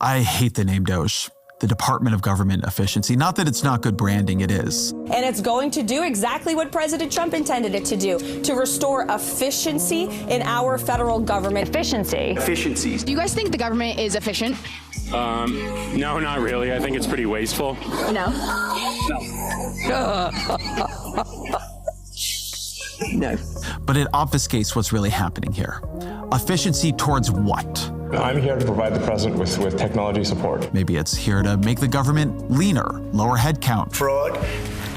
I hate the name DOGE. The Department of Government Efficiency. Not that it's not good branding, it is. And it's going to do exactly what President Trump intended it to do, to restore efficiency in our federal government. Efficiencies. Do you guys think the government is efficient? No, not really. I think it's pretty wasteful. No. No. But it obfuscates what's really happening here. Efficiency towards what? I'm here to provide the president with technology support. Maybe it's here to make the government leaner, lower headcount. Fraud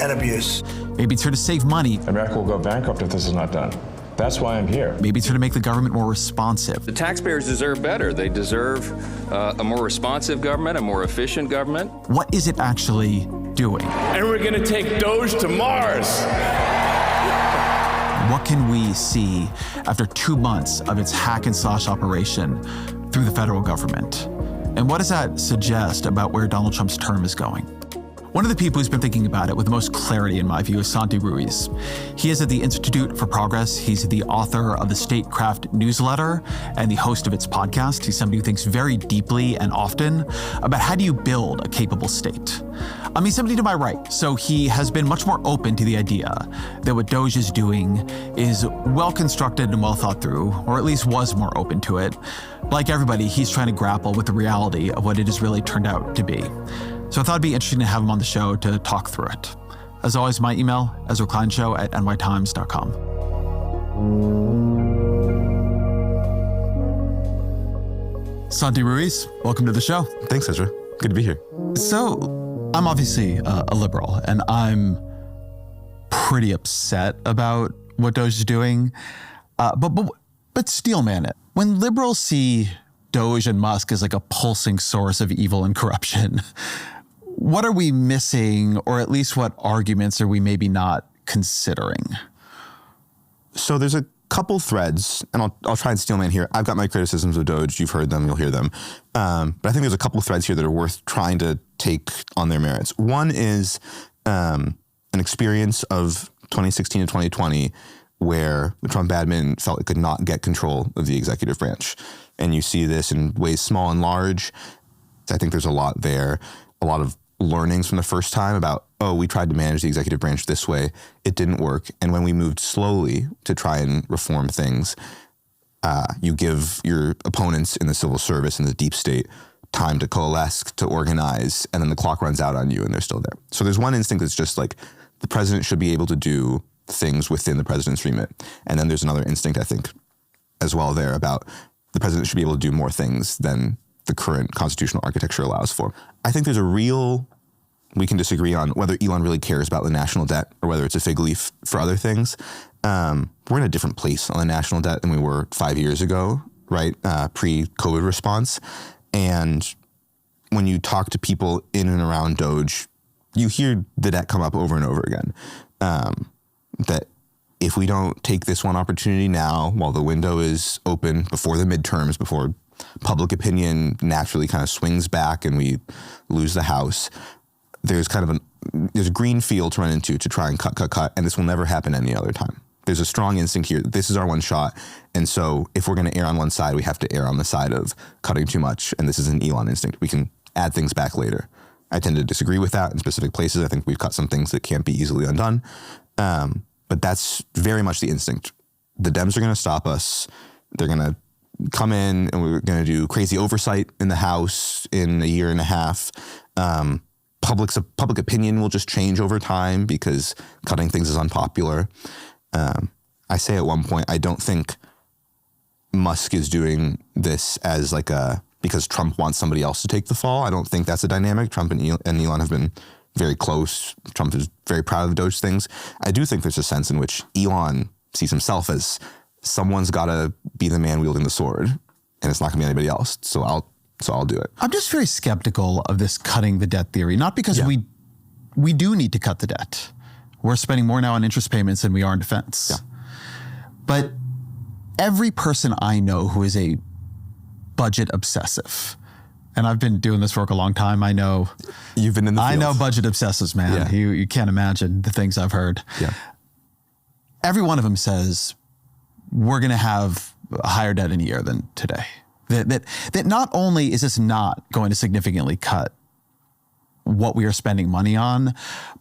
and abuse. Maybe it's here to save money. America will go bankrupt if this is not done. That's why I'm here. Maybe it's here to make the government more responsive. The taxpayers deserve better. They deserve a more responsive government, a more efficient government. What is it actually doing? And we're going to take DOGE to Mars. What can we see after 2 months of its hack and slash operation through the federal government? And what does that suggest about where Donald Trump's term is going? One of the people who's been thinking about it with the most clarity, in my view, is Santi Ruiz. He is at the Institute for Progress. He's the author of the Statecraft newsletter and the host of its podcast. He's somebody who thinks very deeply and often about how do you build a capable state. He's somebody to my right, so he has been much more open to the idea that what DOGE is doing is well constructed and well thought through, or at least was more open to it. Like everybody, he's trying to grapple with the reality of what it has really turned out to be. So I thought it'd be interesting to have him on the show to talk through it. As always, my email, ezrakleinshow@nytimes.com. Santi Ruiz, welcome to the show. Thanks, Ezra. Good to be here. So, I'm obviously a liberal, and I'm pretty upset about what DOGE is doing. But steelman it. When liberals see DOGE and Musk as like a pulsing source of evil and corruption, what are we missing, or at least what arguments are we maybe not considering? So there's a couple threads, and I'll try and steelman here. I've got my criticisms of DOGE. You've heard them. You'll hear them. But I think there's a couple threads here that are worth trying to take on their merits. One is an experience of 2016 to 2020 where the Trump admin felt it could not get control of the executive branch. And you see this in ways small and large. I think there's a lot there, a lot of learnings from the first time about, we tried to manage the executive branch this way. It didn't work. And when we moved slowly to try and reform things, you give your opponents in the civil service and the deep state time to coalesce, to organize, and then the clock runs out on you and they're still there. So there's one instinct that's just like the president should be able to do things within the president's remit. And then there's another instinct, I think, as well there about the president should be able to do more things than the current constitutional architecture allows for. I think there's we can disagree on whether Elon really cares about the national debt or whether it's a fig leaf for other things. We're in a different place on the national debt than we were 5 years ago, right? Pre-COVID response. And when you talk to people in and around DOGE, you hear the debt come up over and over again. That if we don't take this one opportunity now, while the window is open before the midterms, before public opinion naturally kind of swings back and we lose the House, there's a green field to run into to try and cut, and this will never happen any other time. There's a strong instinct here. This is our one shot. And so if we're going to err on one side, we have to err on the side of cutting too much. And this is an Elon instinct. We can add things back later. I tend to disagree with that in specific places. I think we've cut some things that can't be easily undone. But that's very much the instinct. The Dems are going to stop us. They're going to come in and we're going to do crazy oversight in the House in a year and a half. Public opinion will just change over time because cutting things is unpopular. I say at one point, I don't think Musk is doing this as because Trump wants somebody else to take the fall. I don't think that's a dynamic. Trump and Elon have been very close. Trump is very proud of the DOGE things. I do think there's a sense in which Elon sees himself as someone's got to be the man wielding the sword, and it's not going to be anybody else. So I'll do it. I'm just very skeptical of this cutting the debt theory, not because we do need to cut the debt. We're spending more now on interest payments than we are in defense. Yeah. But every person I know who is a budget obsessive, and I've been doing this work a long time, I know. You've been in the field. I know budget obsessives, man. Yeah. You can't imagine the things I've heard. Yeah. Every one of them says, we're going to have a higher debt in a year than today. That not only is this not going to significantly cut what we are spending money on,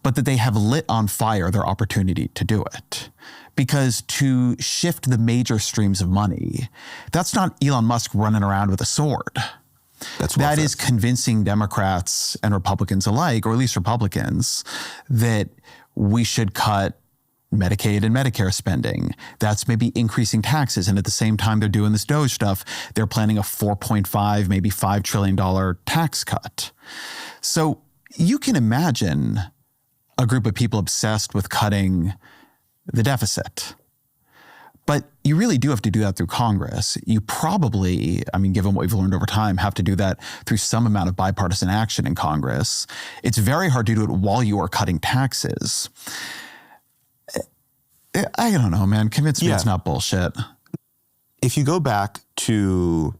but that they have lit on fire their opportunity to do it. Because to shift the major streams of money, that's not Elon Musk running around with a sword. That is convincing Democrats and Republicans alike, or at least Republicans, that we should cut Medicaid and Medicare spending. That's maybe increasing taxes. And at the same time they're doing this DOGE stuff, they're planning a $4.5, maybe $5 trillion tax cut. So you can imagine a group of people obsessed with cutting the deficit. But you really do have to do that through Congress. You probably, given what we've learned over time, have to do that through some amount of bipartisan action in Congress. It's very hard to do it while you are cutting taxes. I don't know, man. Convince me it's not bullshit. If you go back to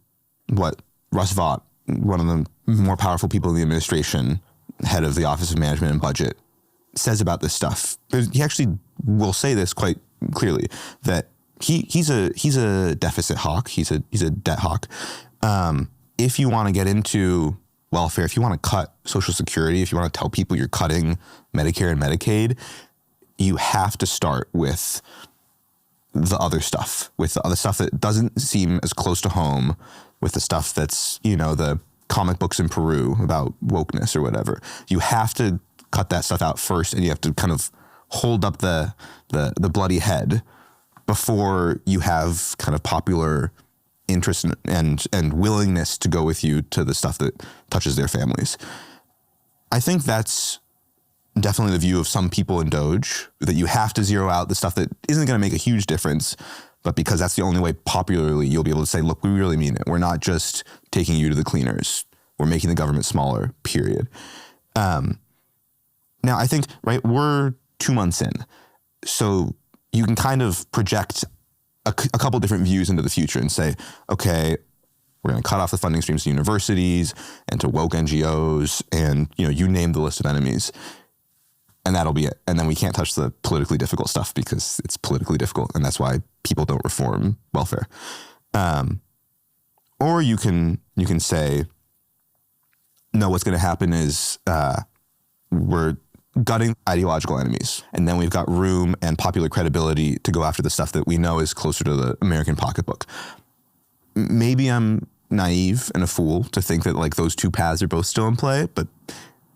what Russ Vought, one of the more powerful people in the administration, head of the Office of Management and Budget, says about this stuff, he actually will say this quite clearly, that he's a deficit hawk. He's a debt hawk. If you want to get into welfare, if you want to cut Social Security, if you want to tell people you're cutting Medicare and Medicaid, you have to start with the other stuff, with the other stuff that doesn't seem as close to home, with the stuff that's, the comic books in Peru about wokeness or whatever. You have to cut that stuff out first, and you have to kind of hold up the bloody head before you have kind of popular interest and willingness to go with you to the stuff that touches their families. I think that's definitely the view of some people in DOGE, that you have to zero out the stuff that isn't going to make a huge difference, but because that's the only way popularly you'll be able to say, look, we really mean it. We're not just taking you to the cleaners. We're making the government smaller, period. Now, I think, right, we're 2 months in. So you can kind of project a couple different views into the future and say, okay, we're going to cut off the funding streams to universities and to woke NGOs and, you name the list of enemies. And that'll be it. And then we can't touch the politically difficult stuff because it's politically difficult. And that's why people don't reform welfare. Or you can say, no, what's going to happen is we're gutting ideological enemies. And then we've got room and popular credibility to go after the stuff that we know is closer to the American pocketbook. Maybe I'm naive and a fool to think that like those two paths are both still in play, but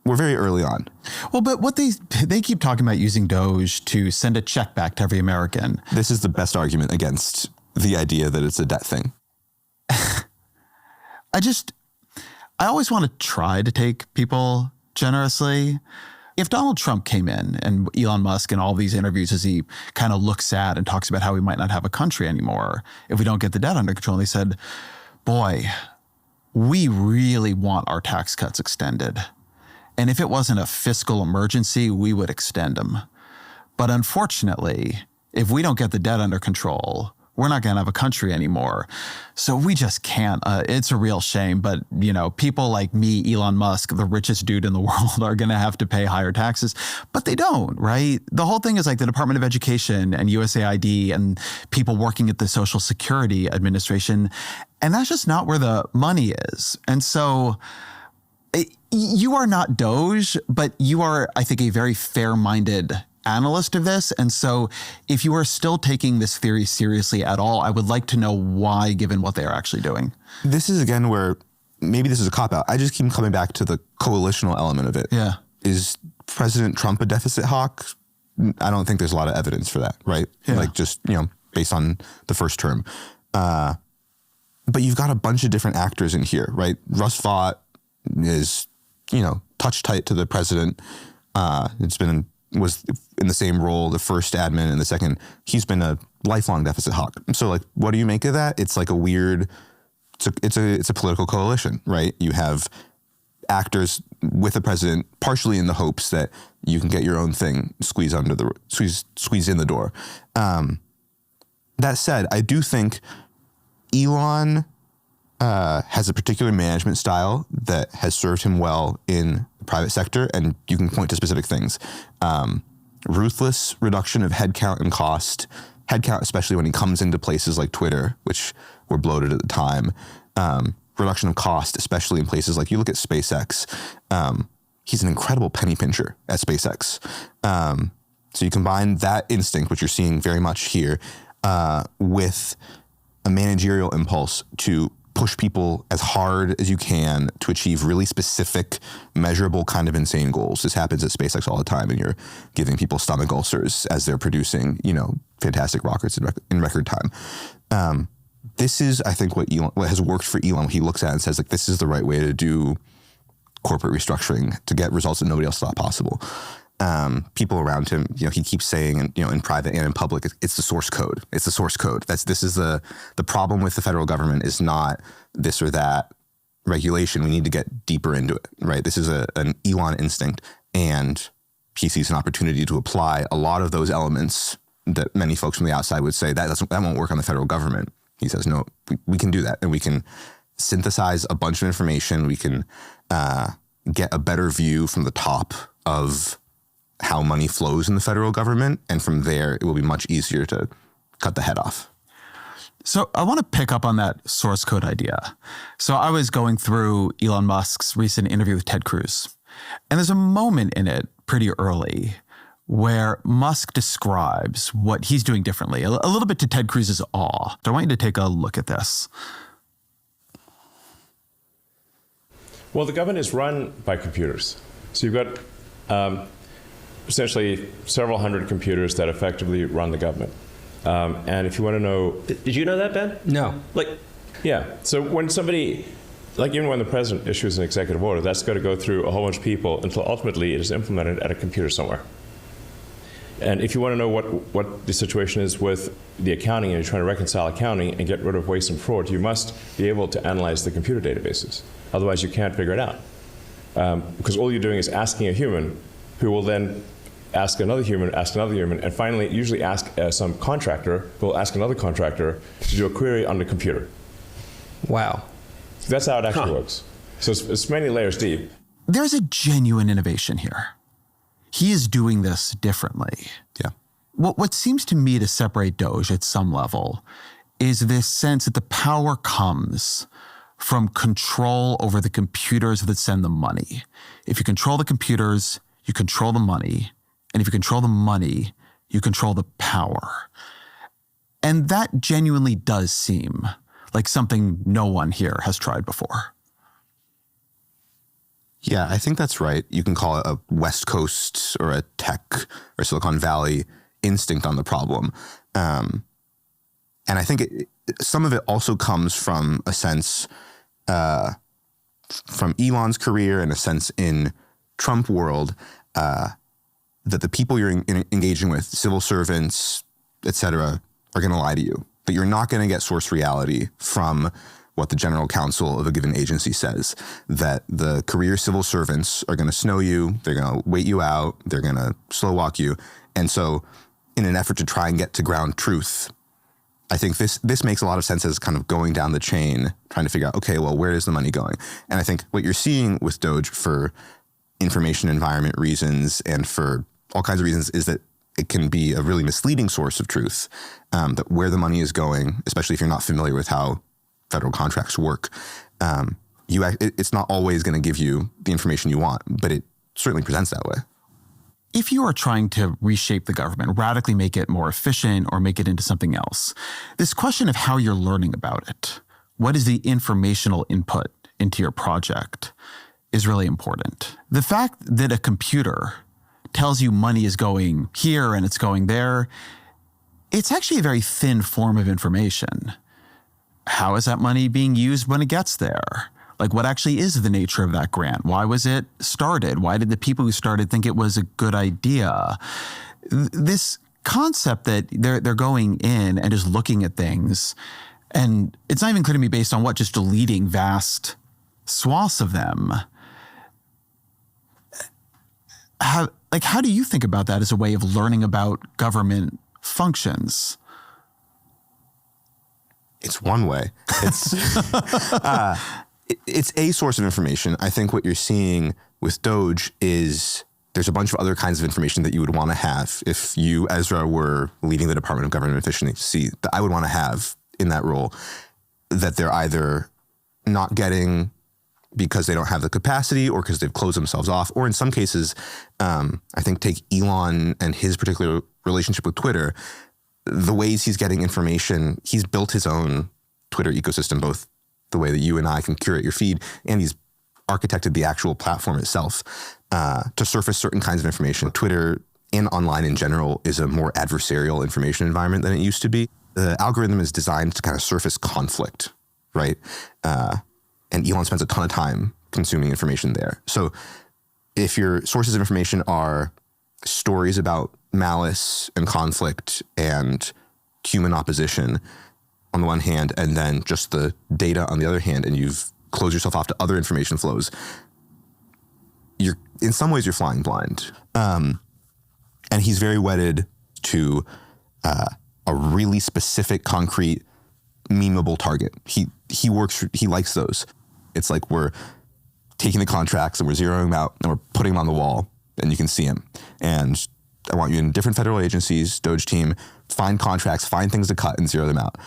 we're very early on. Well, but what they keep talking about using DOGE to send a check back to every American. This is the best argument against the idea that it's a debt thing. I always want to try to take people generously. If Donald Trump came in and Elon Musk and all these interviews as he kind of looks sad and talks about how we might not have a country anymore if we don't get the debt under control, and they said, boy, we really want our tax cuts extended. And if it wasn't a fiscal emergency, we would extend them. But unfortunately, if we don't get the debt under control, we're not going to have a country anymore. So we just can't. It's a real shame. But, people like me, Elon Musk, the richest dude in the world, are going to have to pay higher taxes. But they don't, right? The whole thing is like the Department of Education and U.S.A.I.D. and people working at the Social Security Administration. And that's just not where the money is. And so you are not DOGE, but you are, I think, a very fair-minded analyst of this. And so if you are still taking this theory seriously at all, I would like to know why, given what they are actually doing. This is, again, where maybe this is a cop-out. I just keep coming back to the coalitional element of it. Yeah. Is President Trump a deficit hawk? I don't think there's a lot of evidence for that, right? Yeah. Like just, based on the first term. But you've got a bunch of different actors in here, right? Russ Vought is, touch tight to the president. Was in the same role, the first admin and the second. He's been a lifelong deficit hawk. So like, what do you make of that? It's like a weird, it's a political coalition, right? You have actors with the president partially in the hopes that you can get your own thing squeezed in the door. That said, I do think Elon has a particular management style that has served him well in the private sector, and you can point to specific things. Ruthless reduction of headcount and cost. Headcount, especially when he comes into places like Twitter, which were bloated at the time. reduction of cost, especially in places like you look at SpaceX. He's an incredible penny pincher at SpaceX. So you combine that instinct, which you're seeing very much here, with a managerial impulse to push people as hard as you can to achieve really specific, measurable kind of insane goals. This happens at SpaceX all the time, and you're giving people stomach ulcers as they're producing, fantastic rockets in record time. This is, I think, what has worked for Elon. He looks at it and says, like, this is the right way to do corporate restructuring to get results that nobody else thought possible. People around him, he keeps saying, in private and in public, it's the source code. It's the source code. This is the problem with the federal government is not this or that regulation. We need to get deeper into it, right? This is an Elon instinct, and he sees an opportunity to apply a lot of those elements that many folks from the outside would say that won't work on the federal government. He says, no, we can do that, and we can synthesize a bunch of information. We can get a better view from the top of how money flows in the federal government, and from there, it will be much easier to cut the head off. So I want to pick up on that source code idea. So I was going through Elon Musk's recent interview with Ted Cruz, and there's a moment in it pretty early where Musk describes what he's doing differently, a little bit to Ted Cruz's awe. So I want you to take a look at this. Well, the government is run by computers. So you've got essentially several hundred computers that effectively run the government. And if you want to know... Did you know that, Ben? No. Yeah. So when somebody, even when the president issues an executive order, that's got to go through a whole bunch of people until ultimately it is implemented at a computer somewhere. And if you want to know what the situation is with the accounting, and you're trying to reconcile accounting and get rid of waste and fraud, you must be able to analyze the computer databases. Otherwise, you can't figure it out. Because all you're doing is asking a human who will then ask another human, and finally usually ask some contractor who will ask another contractor to do a query on the computer. Wow. That's how it actually works. So it's many layers deep. There's a genuine innovation here. He is doing this differently. Yeah. What seems to me to separate DOGE at some level is this sense that the power comes from control over the computers that send the money. If you control the computers, you control the money. And if you control the money, you control the power. And that genuinely does seem like something no one here has tried before. Yeah, I think that's right. You can call it a West Coast or a tech or Silicon Valley instinct on the problem. And I think some of it also comes from a sense from Elon's career and a sense in Trump world that the people you're engaging with, civil servants, et cetera, are going to lie to you. That you're not going to get source reality from what the general counsel of a given agency says, that the career civil servants are going to snow you, they're going to wait you out, they're going to slow walk you. And so in an effort to try and get to ground truth, I think this makes a lot of sense as kind of going down the chain, trying to figure out, okay, well, where is the money going? And I think what you're seeing with DOGE for information environment reasons and for all kinds of reasons is that it can be a really misleading source of truth, that where the money is going, especially if you're not familiar with how federal contracts work, it's not always going to give you the information you want, but it certainly presents that way. If you are trying to reshape the government, radically make it more efficient or make it into something else, this question of how you're learning about it, what is the informational input into your project, is really important. The fact that a computer tells you money is going here and it's going there, it's actually a very thin form of information. How is that money being used when it gets there? Like, what actually is the nature of that grant? Why was it started? Why did the people who started think it was a good idea? This concept that they're going in and just looking at things, and it's not even clear to me based on what, just deleting vast swaths of them. How do you think about that as a way of learning about government functions? It's one way. It's a source of information. I think what you're seeing with DOGE is there's a bunch of other kinds of information that you would want to have if you, Ezra, were leading the Department of Government Efficiency, that I would want to have in that role, that they're either not getting because they don't have the capacity or because they've closed themselves off. Or in some cases, I think take Elon and his particular relationship with Twitter, the ways he's getting information, he's built his own Twitter ecosystem, both the way that you and I can curate your feed, and he's architected the actual platform itself to surface certain kinds of information. Twitter and online in general is a more adversarial information environment than it used to be. The algorithm is designed to kind of surface conflict, right? And Elon spends a ton of time consuming information there. So if your sources of information are stories about malice and conflict and human opposition on the one hand, and then just the data on the other hand, and you've closed yourself off to other information flows, in some ways you're flying blind. And he's very wedded to a really specific, concrete, memeable target. He likes those. It's like we're taking the contracts and we're zeroing them out and we're putting them on the wall and you can see them. And I want you in different federal agencies, DOGE team, find contracts, find things to cut and zero them out.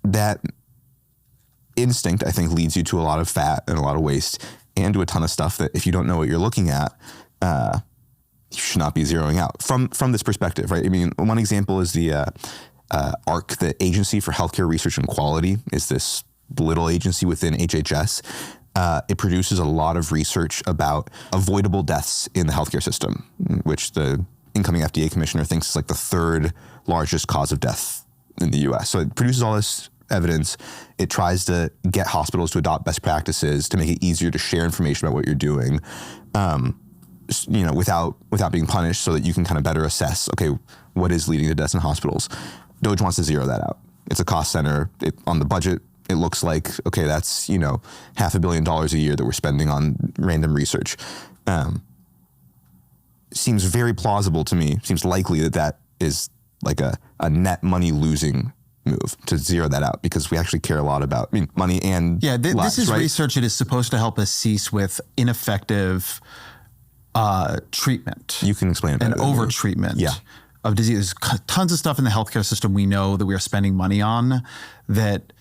That instinct, I think, leads you to a lot of fat and a lot of waste and to a ton of stuff that if you don't know what you're looking at, you should not be zeroing out from this perspective, right? I mean, one example is the ARC, the Agency for Healthcare Research and Quality, is this little agency within HHS. It produces a lot of research about avoidable deaths in the healthcare system, which the incoming FDA commissioner thinks is like the third largest cause of death in the US. So it produces all this evidence. It tries to get hospitals to adopt best practices to make it easier to share information about what you're doing, without being punished, so that you can kind of better assess, okay, what is leading to deaths in hospitals. DOGE wants to zero that out. It's a cost center. On the budget, it looks like, okay, that's, $500 million a year that we're spending on random research. Seems very plausible to me. Seems likely that is like a net money losing move to zero that out, because we actually care a lot about money and lives, this is right? research that is supposed to help us cease with ineffective treatment. You can explain it and better than me. over-treatment Yeah. of disease. There's tons of stuff in the healthcare system we know that we are spending money on that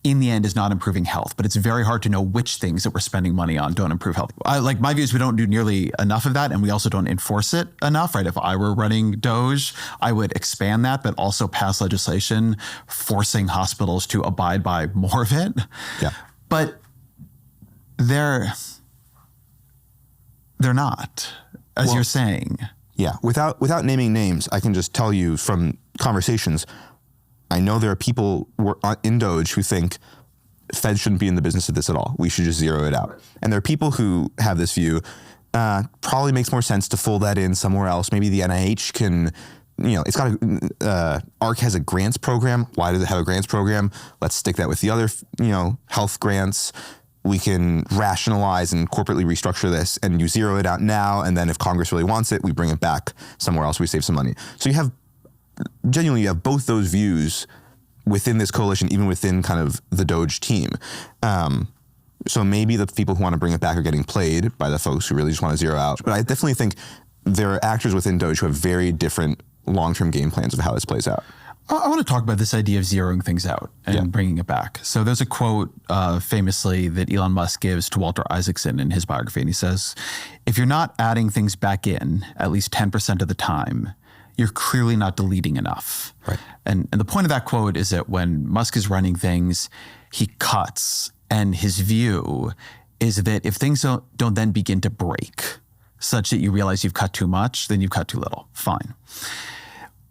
in the end is not improving health, but it's very hard to know which things that we're spending money on don't improve health. My view is we don't do nearly enough of that, and we also don't enforce it enough, right? If I were running DOGE, I would expand that, but also pass legislation forcing hospitals to abide by more of it. Yeah. But they're not, as you're saying. Yeah. Without naming names, I can just tell you from conversations, I know there are people in DOGE who think Fed shouldn't be in the business of this at all. We should just zero it out. And there are people who have this view. Probably makes more sense to fold that in somewhere else. Maybe the NIH can, it's got ARC has a grants program. Why does it have a grants program? Let's stick that with the other, health grants. We can rationalize and corporately restructure this, and you zero it out now. And then if Congress really wants it, we bring it back somewhere else. We save some money. So you have both those views within this coalition, even within kind of the DOGE team. So maybe the people who want to bring it back are getting played by the folks who really just want to zero out. But I definitely think there are actors within DOGE who have very different long-term game plans of how this plays out. I want to talk about this idea of zeroing things out and bringing it back. So there's a quote famously that Elon Musk gives to Walter Isaacson in his biography, and he says, if you're not adding things back in at least 10% of the time, you're clearly not deleting enough. Right. And the point of that quote is that when Musk is running things, he cuts, and his view is that if things don't then begin to break such that you realize you've cut too much, then you've cut too little. Fine.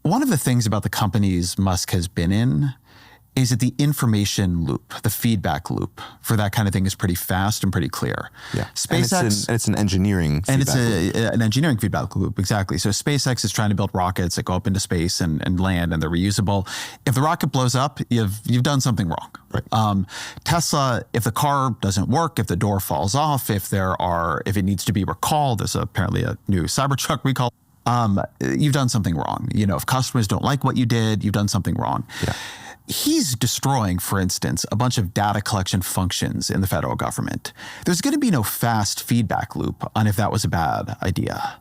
One of the things about the companies Musk has been in is that the information loop, the feedback loop for that kind of thing is pretty fast and pretty clear. Yeah. SpaceX, and it's an engineering feedback and loop. An engineering feedback loop, exactly. So SpaceX is trying to build rockets that go up into space and land, and they're reusable. If the rocket blows up, you've done something wrong. Right. Tesla, if the car doesn't work, if the door falls off, if it needs to be recalled, there's apparently a new Cybertruck recall. You've done something wrong. If customers don't like what you did, you've done something wrong. Yeah. He's destroying, for instance, a bunch of data collection functions in the federal government. There's going to be no fast feedback loop on if that was a bad idea.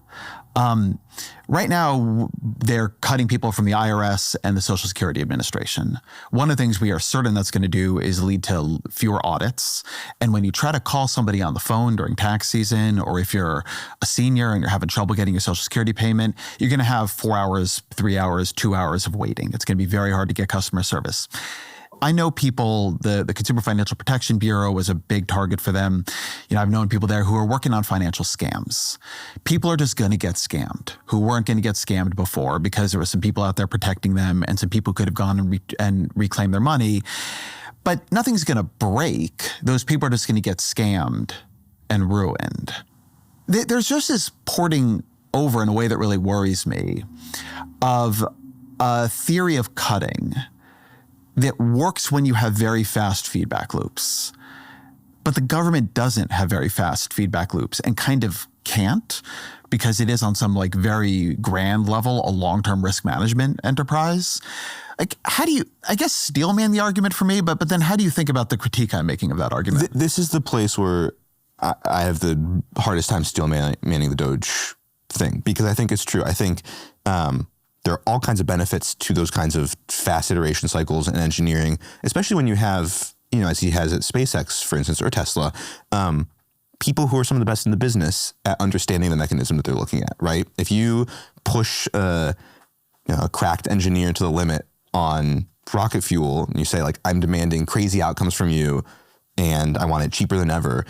Right now, they're cutting people from the IRS and the Social Security Administration. One of the things we are certain that's going to do is lead to fewer audits. And when you try to call somebody on the phone during tax season, or if you're a senior and you're having trouble getting your Social Security payment, you're going to have 4 hours, 3 hours, 2 hours of waiting. It's going to be very hard to get customer service. I know people, the Consumer Financial Protection Bureau was a big target for them. I've known people there who are working on financial scams. People are just going to get scammed who weren't going to get scammed before because there were some people out there protecting them and some people could have gone and reclaimed their money. But nothing's going to break. Those people are just going to get scammed and ruined. There's just this porting over in a way that really worries me of a theory of cutting that works when you have very fast feedback loops. But the government doesn't have very fast feedback loops and kind of can't because it is on some very grand level a long-term risk management enterprise. How do you, I guess, steelman the argument for me, but then how do you think about the critique I'm making of that argument? This is the place where I have the hardest time steelmanning the DOGE thing because I think it's true. I think there are all kinds of benefits to those kinds of fast iteration cycles and engineering, especially when you have, as he has at SpaceX, for instance, or Tesla, people who are some of the best in the business at understanding the mechanism that they're looking at, right? If you push a cracked engineer to the limit on rocket fuel and you say, I'm demanding crazy outcomes from you and I want it cheaper than ever,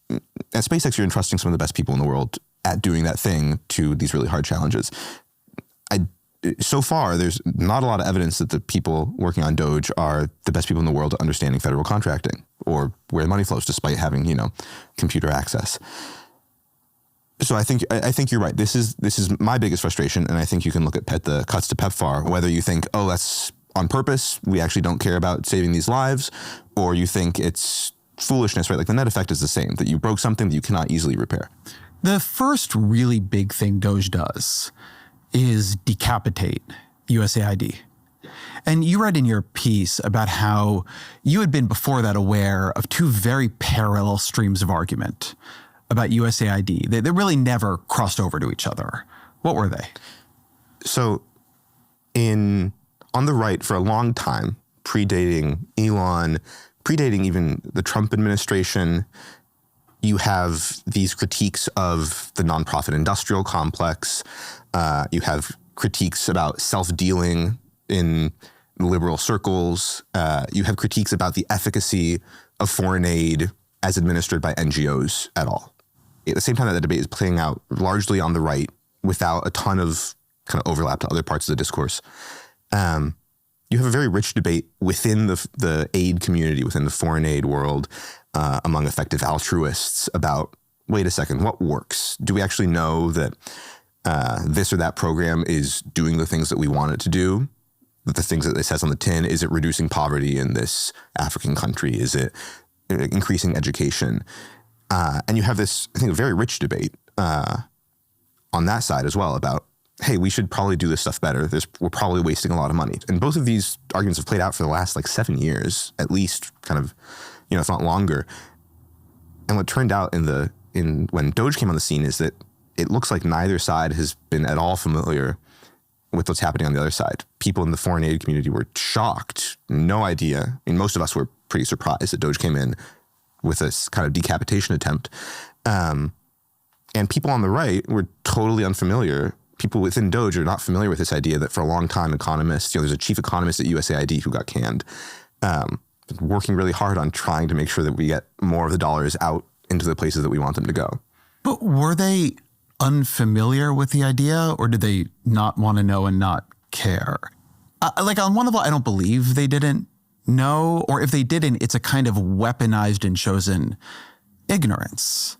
at SpaceX, you're entrusting some of the best people in the world at doing that thing to these really hard challenges. So far, there's not a lot of evidence that the people working on DOGE are the best people in the world at understanding federal contracting or where the money flows, despite having, computer access. So I think you're right. This is my biggest frustration, and I think you can look at the cuts to PEPFAR, whether you think, oh, that's on purpose, we actually don't care about saving these lives, or you think it's foolishness, right? The net effect is the same, that you broke something that you cannot easily repair. The first really big thing DOGE does is decapitate U.S.A.I.D. And you read in your piece about how you had been before that aware of two very parallel streams of argument about U.S.A.I.D. They really never crossed over to each other. What were they? So on the right for a long time, predating Elon, predating even the Trump administration, you have these critiques of the nonprofit industrial complex. You have critiques about self-dealing in liberal circles. You have critiques about the efficacy of foreign aid as administered by NGOs at all. At the same time that the debate is playing out largely on the right without a ton of kind of overlap to other parts of the discourse. You have a very rich debate within the aid community, within the foreign aid world, among effective altruists about, wait a second, what works? Do we actually know that this or that program is doing the things that we want it to do? The things that it says on the tin, is it reducing poverty in this African country? Is it increasing education? And you have this, I think, a very rich debate on that side as well about, hey, we should probably do this stuff better. We're probably wasting a lot of money. And both of these arguments have played out for the last 7 years, at least, kind of, if not longer. And what turned out when DOGE came on the scene is that it looks like neither side has been at all familiar with what's happening on the other side. People in the foreign aid community were shocked, no idea. Most of us were pretty surprised that DOGE came in with this kind of decapitation attempt. And people on the right were totally unfamiliar. People within DOGE are not familiar with this idea that for a long time economists, there's a chief economist at U.S.A.I.D. who got canned, working really hard on trying to make sure that we get more of the dollars out into the places that we want them to go. But were they unfamiliar with the idea, or did they not want to know and not care? On one level, I don't believe they didn't know, or if they didn't, it's a kind of weaponized and chosen ignorance.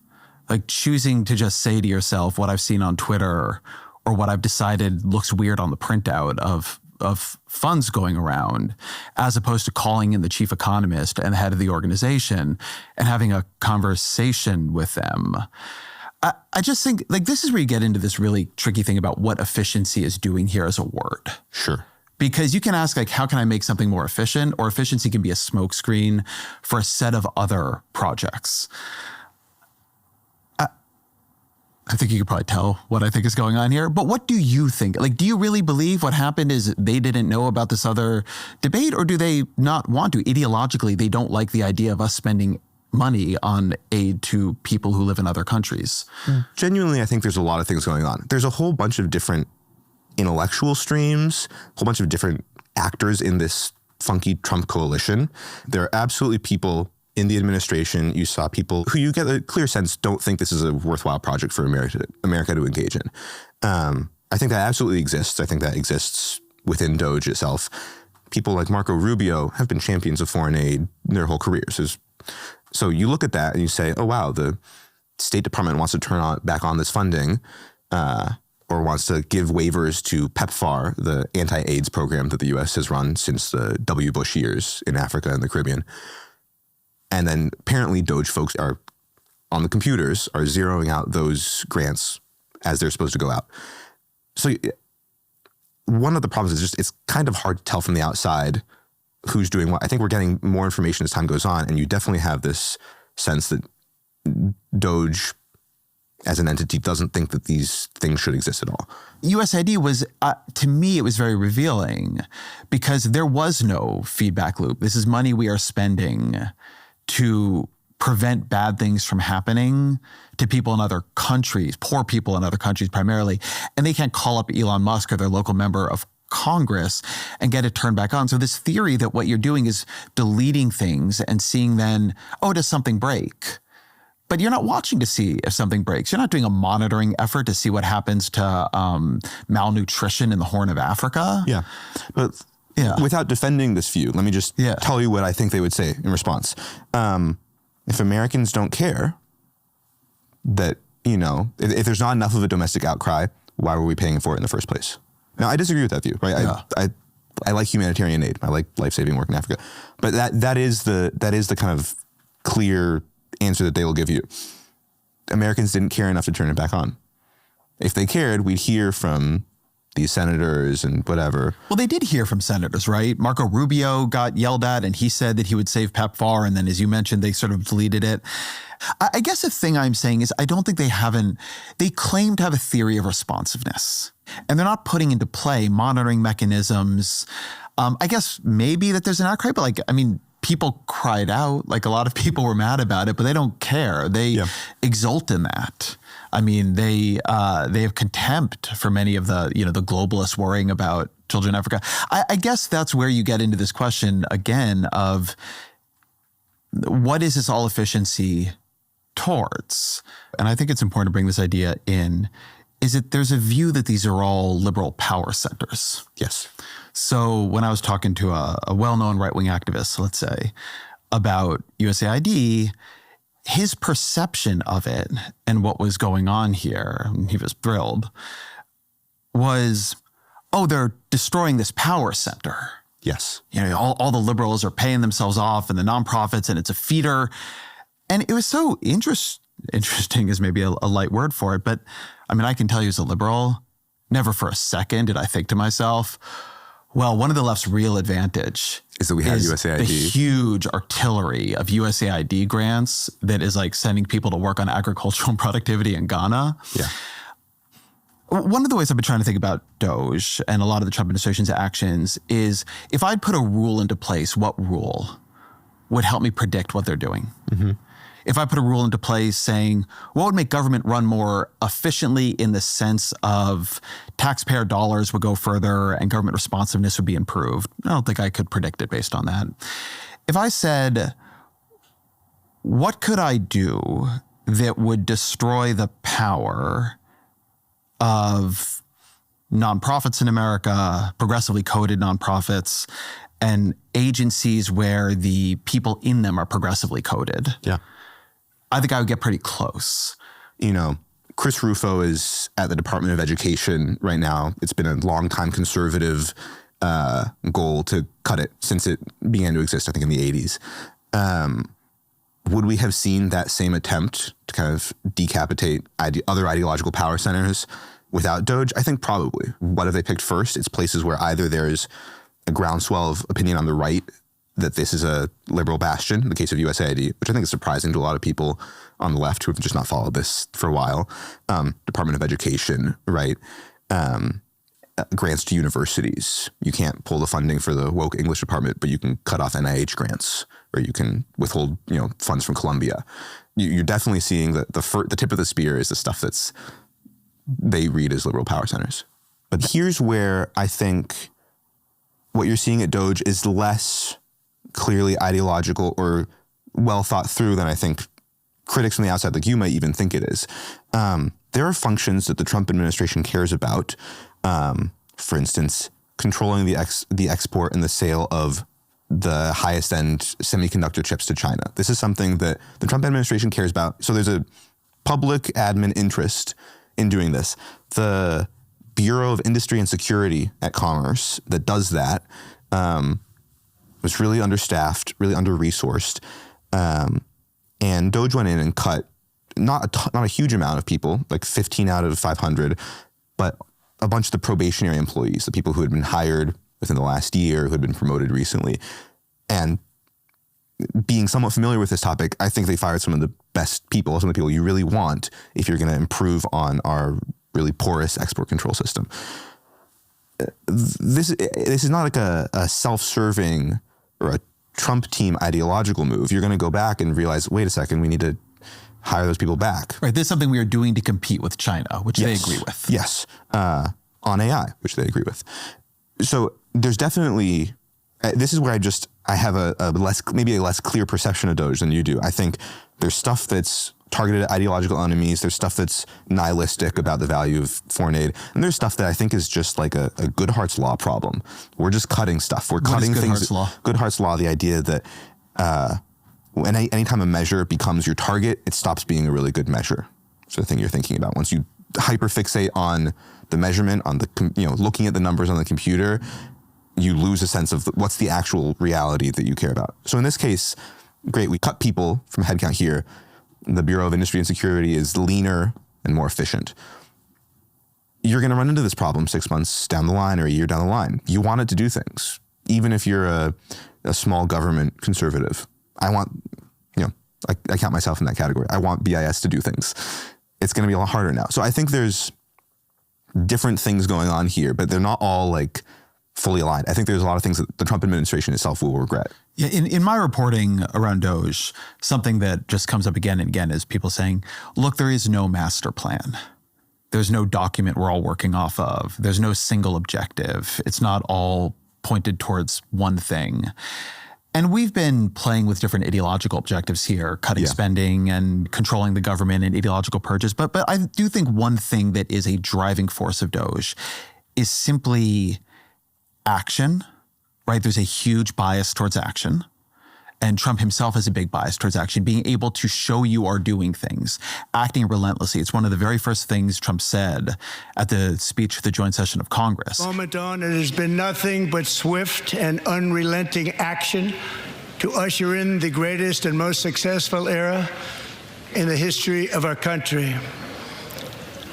Choosing to just say to yourself what I've seen on Twitter or what I've decided looks weird on the printout of funds going around, as opposed to calling in the chief economist and the head of the organization and having a conversation with them. I just think this is where you get into this really tricky thing about what efficiency is doing here as a word. Sure. Because you can ask, how can I make something more efficient? Or efficiency can be a smokescreen for a set of other projects. I think you could probably tell what I think is going on here. But what do you think? Like, do you really believe what happened is they didn't know about this other debate, or do they not want to? Ideologically, they don't like the idea of us spending money on aid to people who live in other countries. Genuinely, I think there's a lot of things going on. There's a whole bunch of different intellectual streams, a whole bunch of different actors in this funky Trump coalition. There are absolutely people in the administration. You saw people who you get a clear sense don't think this is a worthwhile project for America to engage in. I think that absolutely exists. I think that exists within DOGE itself. People like Marco Rubio have been champions of foreign aid their whole careers. So you look at that and you say, oh, wow, the State Department wants to turn back on this funding, or wants to give waivers to PEPFAR, the anti-AIDS program that the U.S. has run since the W. Bush years in Africa and the Caribbean. And then apparently DOGE folks are on the computers, are zeroing out those grants as they're supposed to go out. So one of the problems is just it's kind of hard to tell from the outside who's doing what. I think we're getting more information as time goes on, and you definitely have this sense that DOGE as an entity doesn't think that these things should exist at all. U.S.A.I.D. was, to me, it was very revealing because there was no feedback loop. This is money we are spending to prevent bad things from happening to people in other countries, poor people in other countries primarily, and they can't call up Elon Musk or their local member of Congress and get it turned back on. So this theory that what you're doing is deleting things and seeing then, oh, does something break? But you're not watching to see if something breaks. You're not doing a monitoring effort to see what happens to malnutrition in the Horn of Africa. Yeah. But without defending this view, let me just tell you what I think they would say in response. If Americans don't care that, if there's not enough of a domestic outcry, why were we paying for it in the first place? Now, I disagree with that view, right? Yeah. I like humanitarian aid. I like life-saving work in Africa. But that is the kind of clear answer that they will give you. Americans didn't care enough to turn it back on. If they cared, we'd hear from these senators and whatever. Well, they did hear from senators, right? Marco Rubio got yelled at and he said that he would save PEPFAR. And then, as you mentioned, they sort of deleted it. I guess the thing I'm saying is I don't think they claim to have a theory of responsiveness. And they're not putting into play monitoring mechanisms. I guess maybe that there's an outcry, but people cried out, like a lot of people were mad about it, but they don't care. They exult in that. They have contempt for many of the globalists worrying about children in Africa. I guess that's where you get into this question again of what is this all efficiency towards? And I think it's important to bring this idea in, is that there's a view that these are all liberal power centers. Yes. So when I was talking to a well-known right-wing activist, let's say, about U.S.A.I.D., his perception of it and what was going on here, and he was thrilled, was, oh, they're destroying this power center. Yes. All the liberals are paying themselves off and the nonprofits, and it's a feeder. And it was so interesting is maybe a light word for it, but I can tell you as a liberal, never for a second did I think to myself, well, one of the left's real advantage is that we have U.S.A.I.D. The huge artillery of U.S.A.I.D. grants that is like sending people to work on agricultural productivity in Ghana. Yeah. One of the ways I've been trying to think about DOGE and a lot of the Trump administration's actions is if I'd put a rule into place, what rule would help me predict what they're doing? Mm-hmm. If I put a rule into place saying, what would make government run more efficiently in the sense of taxpayer dollars would go further and government responsiveness would be improved? I don't think I could predict it based on that. If I said, what could I do that would destroy the power of nonprofits in America, progressively coded nonprofits, and agencies where the people in them are progressively coded? Yeah. I think I would get pretty close. Chris Rufo is at the Department of Education right now. It's been a long-time conservative goal to cut it since it began to exist, I think, in the 80s. Would we have seen that same attempt to kind of decapitate other ideological power centers without DOGE? I think probably. What have they picked first? It's places where either there's a groundswell of opinion on the right that this is a liberal bastion, in the case of U.S.A.I.D, which I think is surprising to a lot of people on the left who have just not followed this for a while. Department of Education, right? Grants to universities. You can't pull the funding for the woke English department, but you can cut off NIH grants, or you can withhold, funds from Columbia. You're definitely seeing that the tip of the spear is the stuff that's they read as liberal power centers. But here's where I think what you're seeing at DOGE is less clearly ideological or well thought through than I think critics from the outside like you might even think it is. There are functions that the Trump administration cares about. For instance, controlling the export and the sale of the highest end semiconductor chips to China. This is something that the Trump administration cares about. So there's a public admin interest in doing this. The Bureau of Industry and Security at Commerce that does that was really understaffed, really under-resourced. And DOGE went in and cut not a huge amount of people, like 15 out of 500, but a bunch of the probationary employees, the people who had been hired within the last year, who had been promoted recently. And being somewhat familiar with this topic, I think they fired some of the best people, some of the people you really want if you're going to improve on our really porous export control system. This is not like a self-serving or a Trump team ideological move. You're going to go back and realize, wait a second, we need to hire those people back. Right. This is something we are doing to compete with China, which they agree with. Yes. On AI, which they agree with. So there's definitely, this is where I have maybe a less clear perception of DOGE than you do. I think there's stuff that's targeted at ideological enemies. There's stuff that's nihilistic about the value of foreign aid. And there's stuff that I think is just like a Goodhart's Law problem. We're just cutting stuff. We're cutting things. Goodhart's Law, the idea that anytime a measure becomes your target, it stops being a really good measure. So the thing you're thinking about. Once you hyperfixate on the measurement, on the looking at the numbers on the computer, you lose a sense of what's the actual reality that you care about. So in this case, great, we cut people from headcount here. The Bureau of Industry and Security is leaner and more efficient. You're going to run into this problem 6 months down the line or a year down the line. You want it to do things, even if you're a small government conservative. I want, I count myself in that category. I want BIS to do things. It's going to be a lot harder now. So I think there's different things going on here, but they're not all like fully aligned. I think there's a lot of things that the Trump administration itself will regret. Yeah, in my reporting around DOGE, something that just comes up again and again is people saying, look, there is no master plan. There's no document we're all working off of. There's no single objective. It's not all pointed towards one thing. And we've been playing with different ideological objectives here, cutting spending and controlling the government and ideological purges. But I do think one thing that is a driving force of DOGE is simply action, right? There's a huge bias towards action. And Trump himself has a big bias towards action, being able to show you are doing things, acting relentlessly. It's one of the very first things Trump said at the speech at the joint session of Congress. Moment on, it has been nothing but swift and unrelenting action to usher in the greatest and most successful era in the history of our country.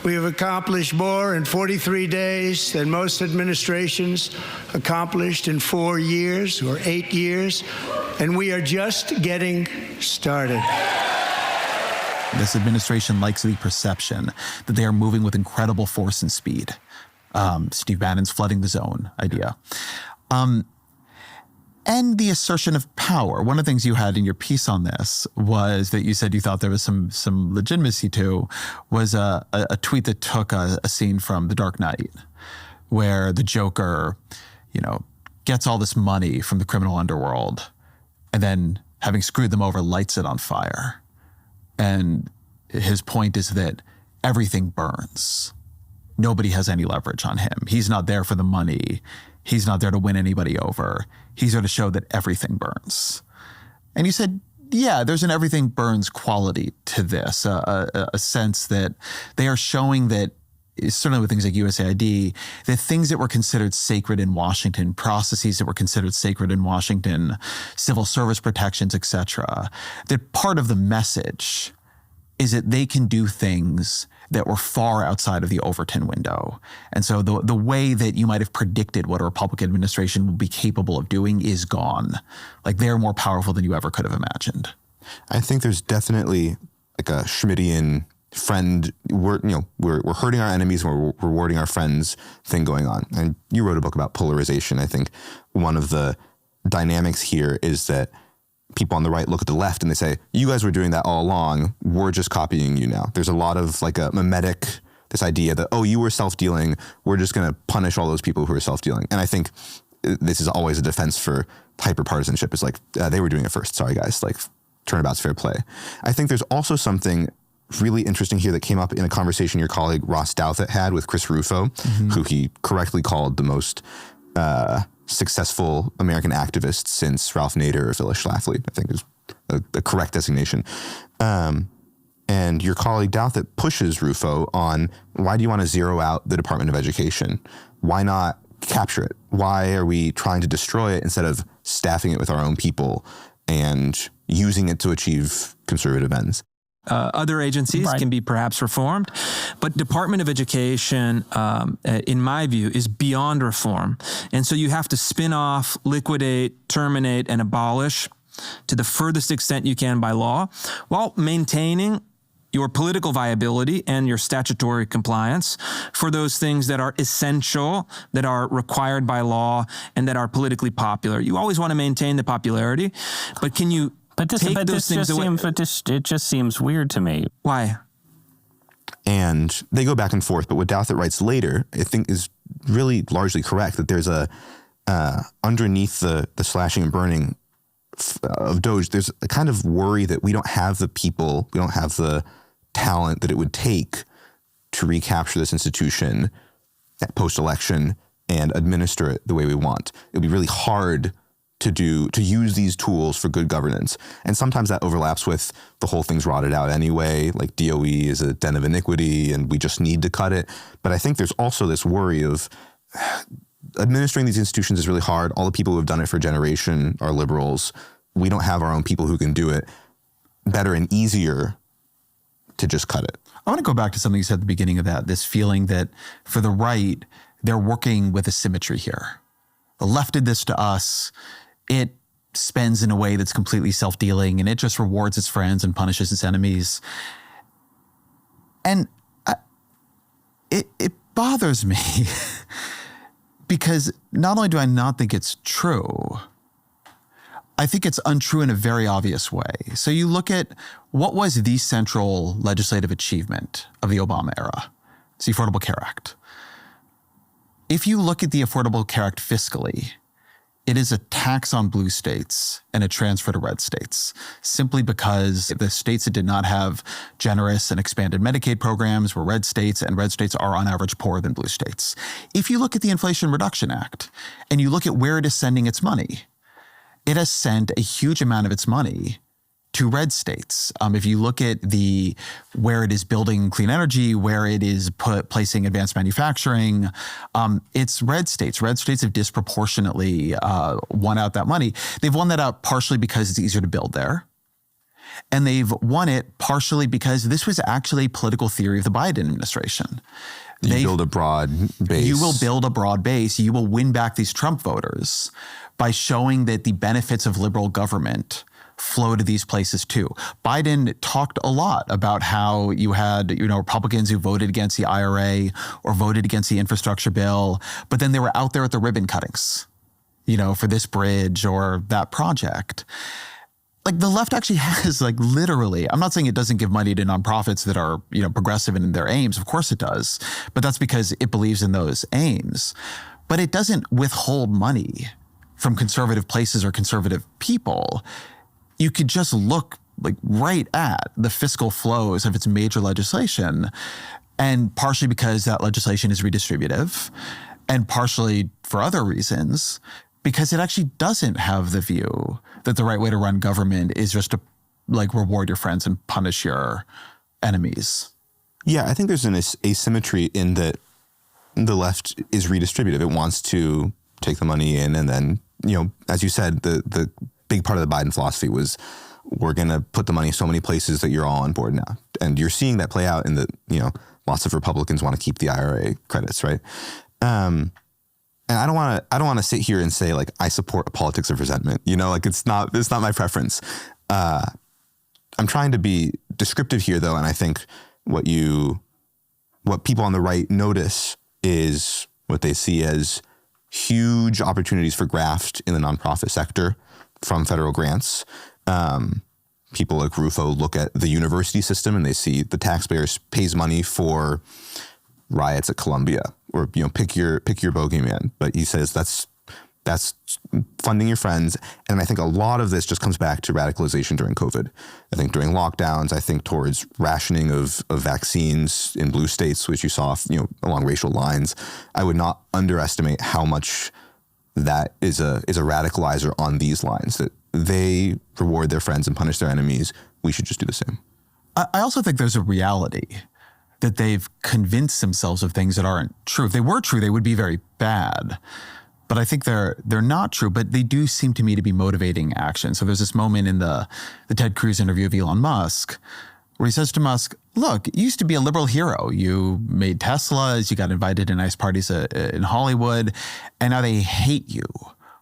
We have accomplished more in 43 days than most administrations accomplished in 4 years or 8 years, and we are just getting started. This administration likes the perception that they are moving with incredible force and speed. Steve Bannon's flooding the zone idea. And the assertion of power. One of the things you had in your piece on this was that you said you thought there was some legitimacy to, was a tweet that took a scene from The Dark Knight, where the Joker, gets all this money from the criminal underworld, and then, having screwed them over, lights it on fire. And his point is that everything burns. Nobody has any leverage on him. He's not there for the money. He's not there to win anybody over. He's there to show that everything burns. And you said, yeah, there's an everything burns quality to this, a sense that they are showing that, certainly with things like U.S.A.I.D, that things that were considered sacred in Washington, processes that were considered sacred in Washington, civil service protections, etc., that part of the message is that they can do things that were far outside of the Overton window. And so the way that you might have predicted what a Republican administration will be capable of doing is gone. Like, they're more powerful than you ever could have imagined. I think there's definitely like a Schmittian friend, we're hurting our enemies and we're rewarding our friends thing going on. And you wrote a book about polarization. I think one of the dynamics here is that people on the right look at the left and they say, you guys were doing that all along, we're just copying you now. There's a lot of like a mimetic, this idea that, oh, you were self-dealing, we're just going to punish all those people who are self-dealing. And I think this is always a defense for hyper-partisanship. It's like, they were doing it first, sorry guys, like turnabout's fair play. I think there's also something really interesting here that came up in a conversation your colleague Ross Douthat had with Chris Rufo, who he correctly called the most successful American activist since Ralph Nader or Phyllis Schlafly, I think is a correct designation. And your colleague Douthat pushes Rufo on, why do you want to zero out the Department of Education? Why not capture it? Why are we trying to destroy it instead of staffing it with our own people and using it to achieve conservative ends? Other agencies can be perhaps reformed, but Department of Education, in my view, is beyond reform. And so you have to spin off, liquidate, terminate, and abolish to the furthest extent you can by law, while maintaining your political viability and your statutory compliance for those things that are essential, that are required by law, and that are politically popular. You always want to maintain the popularity, but can you it just seems weird to me. Why? And they go back and forth, but what Douthat writes later, I think, is really largely correct, that there's a, underneath the slashing and burning of DOGE, there's a kind of worry that we don't have the people, we don't have the talent that it would take to recapture this institution at post-election and administer it the way we want. It would be really hard to use these tools for good governance. And sometimes that overlaps with the whole thing's rotted out anyway, like DOE is a den of iniquity and we just need to cut it. But I think there's also this worry of administering these institutions is really hard. All the people who have done it for a generation are liberals. We don't have our own people who can do it. Better and easier to just cut it. I want to go back to something you said at the beginning of that, this feeling that for the right, they're working with a symmetry here. The left did this to us. It spends in a way that's completely self-dealing and it just rewards its friends and punishes its enemies. And it bothers me because not only do I not think it's true, I think it's untrue in a very obvious way. So you look at what was the central legislative achievement of the Obama era. It's the Affordable Care Act. If you look at the Affordable Care Act fiscally, it is a tax on blue states and a transfer to red states, simply because the states that did not have generous and expanded Medicaid programs were red states, and red states are on average poorer than blue states. If you look at the Inflation Reduction Act and you look at where it is sending its money, it has sent a huge amount of its money to red states. If you look at where it is building clean energy, where it is placing advanced manufacturing, it's red states. Red states have disproportionately won out that money. They've won that out partially because it's easier to build there. And they've won it partially because this was actually a political theory of the Biden administration. You build a broad base. You will build a broad base. You will win back these Trump voters by showing that the benefits of liberal government flow to these places too. Biden talked a lot about how you had, Republicans who voted against the IRA or voted against the infrastructure bill, but then they were out there at the ribbon cuttings, for this bridge or that project. Like, the left actually has, literally, I'm not saying it doesn't give money to nonprofits that are, progressive in their aims. Of course it does, but that's because it believes in those aims. But it doesn't withhold money from conservative places or conservative people. You could just look right at the fiscal flows of its major legislation, and partially because that legislation is redistributive, and partially for other reasons, because it actually doesn't have the view that the right way to run government is just to reward your friends and punish your enemies. Yeah, I think there's an asymmetry in that the left is redistributive. It wants to take the money in and then, as you said, the big part of the Biden philosophy was we're going to put the money in so many places that you're all on board now. And you're seeing that play out in the lots of Republicans want to keep the IRA credits, right? And I don't want to sit here and say like I support a politics of resentment. Like it's not my preference. I'm trying to be descriptive here, though, and I think what people on the right notice is what they see as huge opportunities for graft in the nonprofit sector from federal grants. People like Rufo look at the university system and they see the taxpayers pays money for riots at Columbia, or pick your bogeyman. But he says that's funding your friends. And I think a lot of this just comes back to radicalization during COVID. I think during lockdowns, I think towards rationing of vaccines in blue states, which you saw, along racial lines. I would not underestimate how much that is a radicalizer on these lines, that they reward their friends and punish their enemies. We should just do the same. I also think there's a reality that they've convinced themselves of things that aren't true. If they were true, they would be very bad. But I think they're not true, but they do seem to me to be motivating action. So there's this moment in the Ted Cruz interview of Elon Musk where he says to Musk, look, you used to be a liberal hero. You made Teslas, you got invited to nice parties in Hollywood, and now they hate you.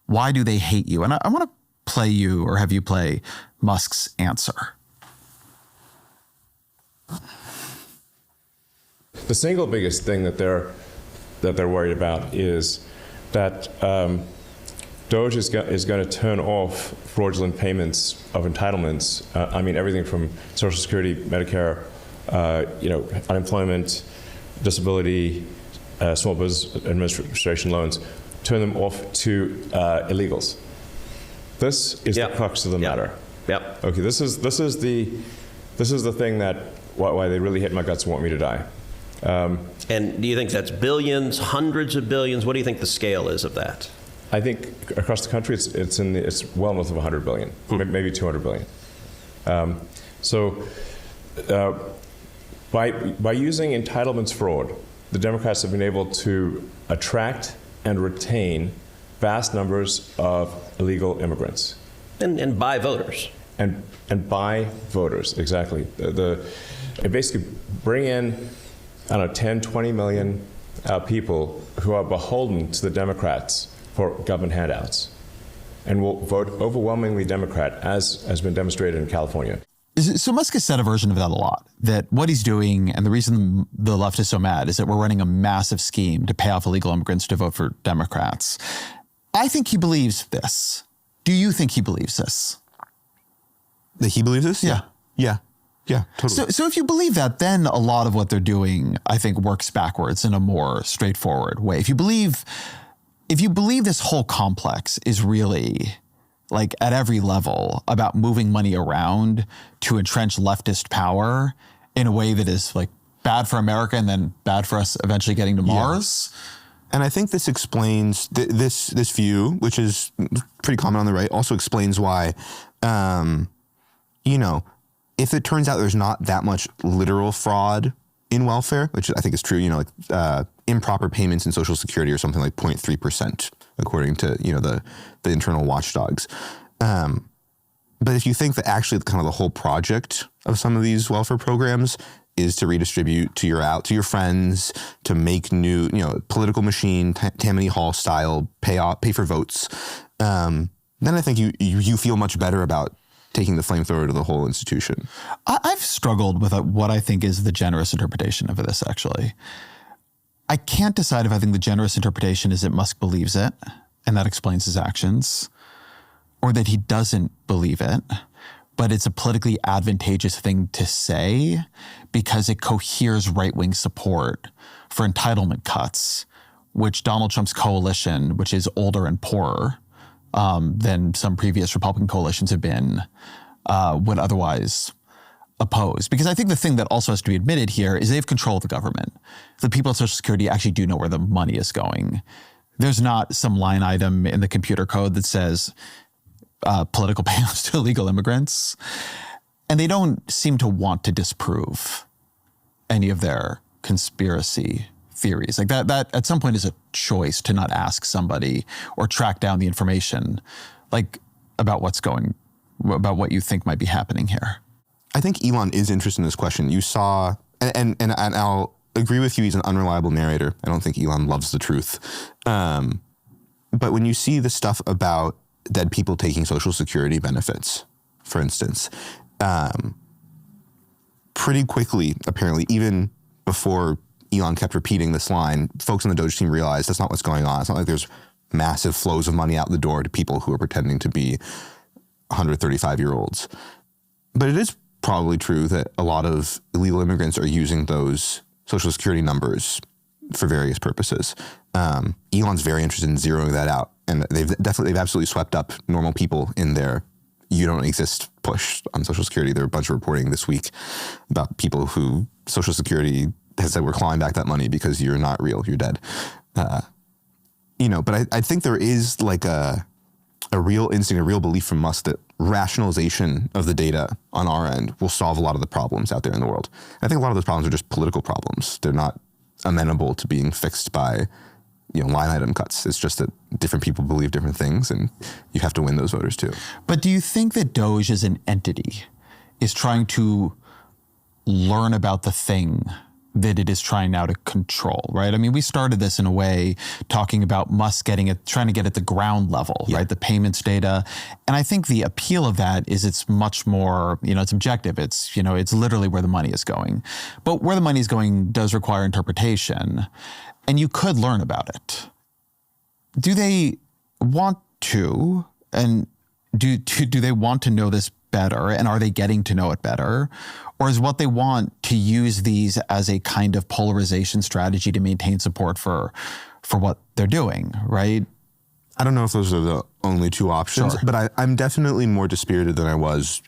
Why do they hate you? And I want to play you, or have you play Musk's answer. The single biggest thing that they're worried about is that DOGE is going to turn off fraudulent payments of entitlements. Everything from Social Security, Medicare, unemployment, disability, small business administration loans, turn them off to illegals. This is the crux of the matter. Yep. Okay. This is the thing that why they really hate my guts and want me to die. And do you think that's billions, hundreds of billions? What do you think the scale is of that? I think across the country, it's well north of 100 billion, maybe 200 billion. By using entitlements fraud, the Democrats have been able to attract and retain vast numbers of illegal immigrants. And buy voters. And buy voters, exactly. They basically bring in, 10, 20 million people who are beholden to the Democrats for government handouts and will vote overwhelmingly Democrat, as has been demonstrated in California. So Musk has said a version of that a lot, that what he's doing, and the reason the left is so mad, is that we're running a massive scheme to pay off illegal immigrants to vote for Democrats. I think he believes this. Do you think he believes this? That he believes this? Yeah. Yeah, totally. So if you believe that, then a lot of what they're doing, I think, works backwards in a more straightforward way. If you believe this whole complex is really, like, at every level about moving money around to entrench leftist power in a way that is, like, bad for America and then bad for us eventually getting to Mars. And I think this explains this view, which is pretty common on the right, also explains why, if it turns out there's not that much literal fraud in welfare, which I think is true, improper payments in Social Security are something like 0.3%, according to, the internal watchdogs. But if you think that actually kind of the whole project of some of these welfare programs is to redistribute to your friends, to make new, political machine, Tammany Hall style, pay for votes, then I think you feel much better about taking the flamethrower to the whole institution. I've struggled with what I think is the generous interpretation of this, actually. I can't decide if I think the generous interpretation is that Musk believes it, and that explains his actions, or that he doesn't believe it, but it's a politically advantageous thing to say because it coheres right-wing support for entitlement cuts, which Donald Trump's coalition, which is older and poorer than some previous Republican coalitions have been, would otherwise oppose. Because I think the thing that also has to be admitted here is they have control of the government. The people at Social Security actually do know where the money is going. There's not some line item in the computer code that says political payouts to illegal immigrants. And they don't seem to want to disprove any of their conspiracy theories. Like that at some point is a choice to not ask somebody or track down the information, like about what you think might be happening here. I think Elon is interested in this question. You saw, and I'll agree with you. He's an unreliable narrator. I don't think Elon loves the truth. But when you see the stuff about dead people taking Social Security benefits, for instance, pretty quickly, apparently, even before Elon kept repeating this line, folks on the Doge team realized that's not what's going on. It's not like there's massive flows of money out the door to people who are pretending to be 135-year-olds. But it is probably true that a lot of illegal immigrants are using those Social Security numbers for various purposes. Elon's very interested in zeroing that out. And they've absolutely swept up normal people in their "you don't exist" push on Social Security. There are a bunch of reporting this week about people who Social Security has said, we're clawing back that money because you're not real, you're dead. But I think there is like a real instinct, a real belief from Musk that rationalization of the data on our end will solve a lot of the problems out there in the world. I think a lot of those problems are just political problems. They're not amenable to being fixed by line item cuts. It's just that different people believe different things, and you have to win those voters too. But do you think that DOGE as an entity is trying to learn about the thing that it is trying now to control, right? I mean, we started this in a way talking about Musk trying to get at the ground level, right? The payments data. And I think the appeal of that is it's much more, it's objective. It's, it's literally where the money is going. But where the money is going does require interpretation. And you could learn about it. Do they want to? And do they want to know this better? And are they getting to know it better? Or is what they want to use these as a kind of polarization strategy to maintain support for what they're doing, right? I don't know if those are the only two options, but I'm definitely more dispirited than I was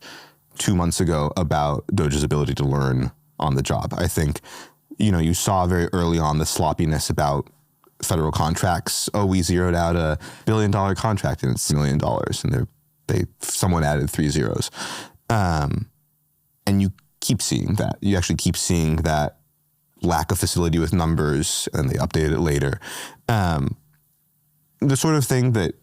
2 months ago about DOGE's ability to learn on the job. I think, you saw very early on the sloppiness about federal contracts. Oh, we zeroed out $1 billion contract and it's $1 million, and someone added 3 zeros. And you keep seeing that. You actually keep seeing that lack of facility with numbers, and they updated it later. The sort of thing that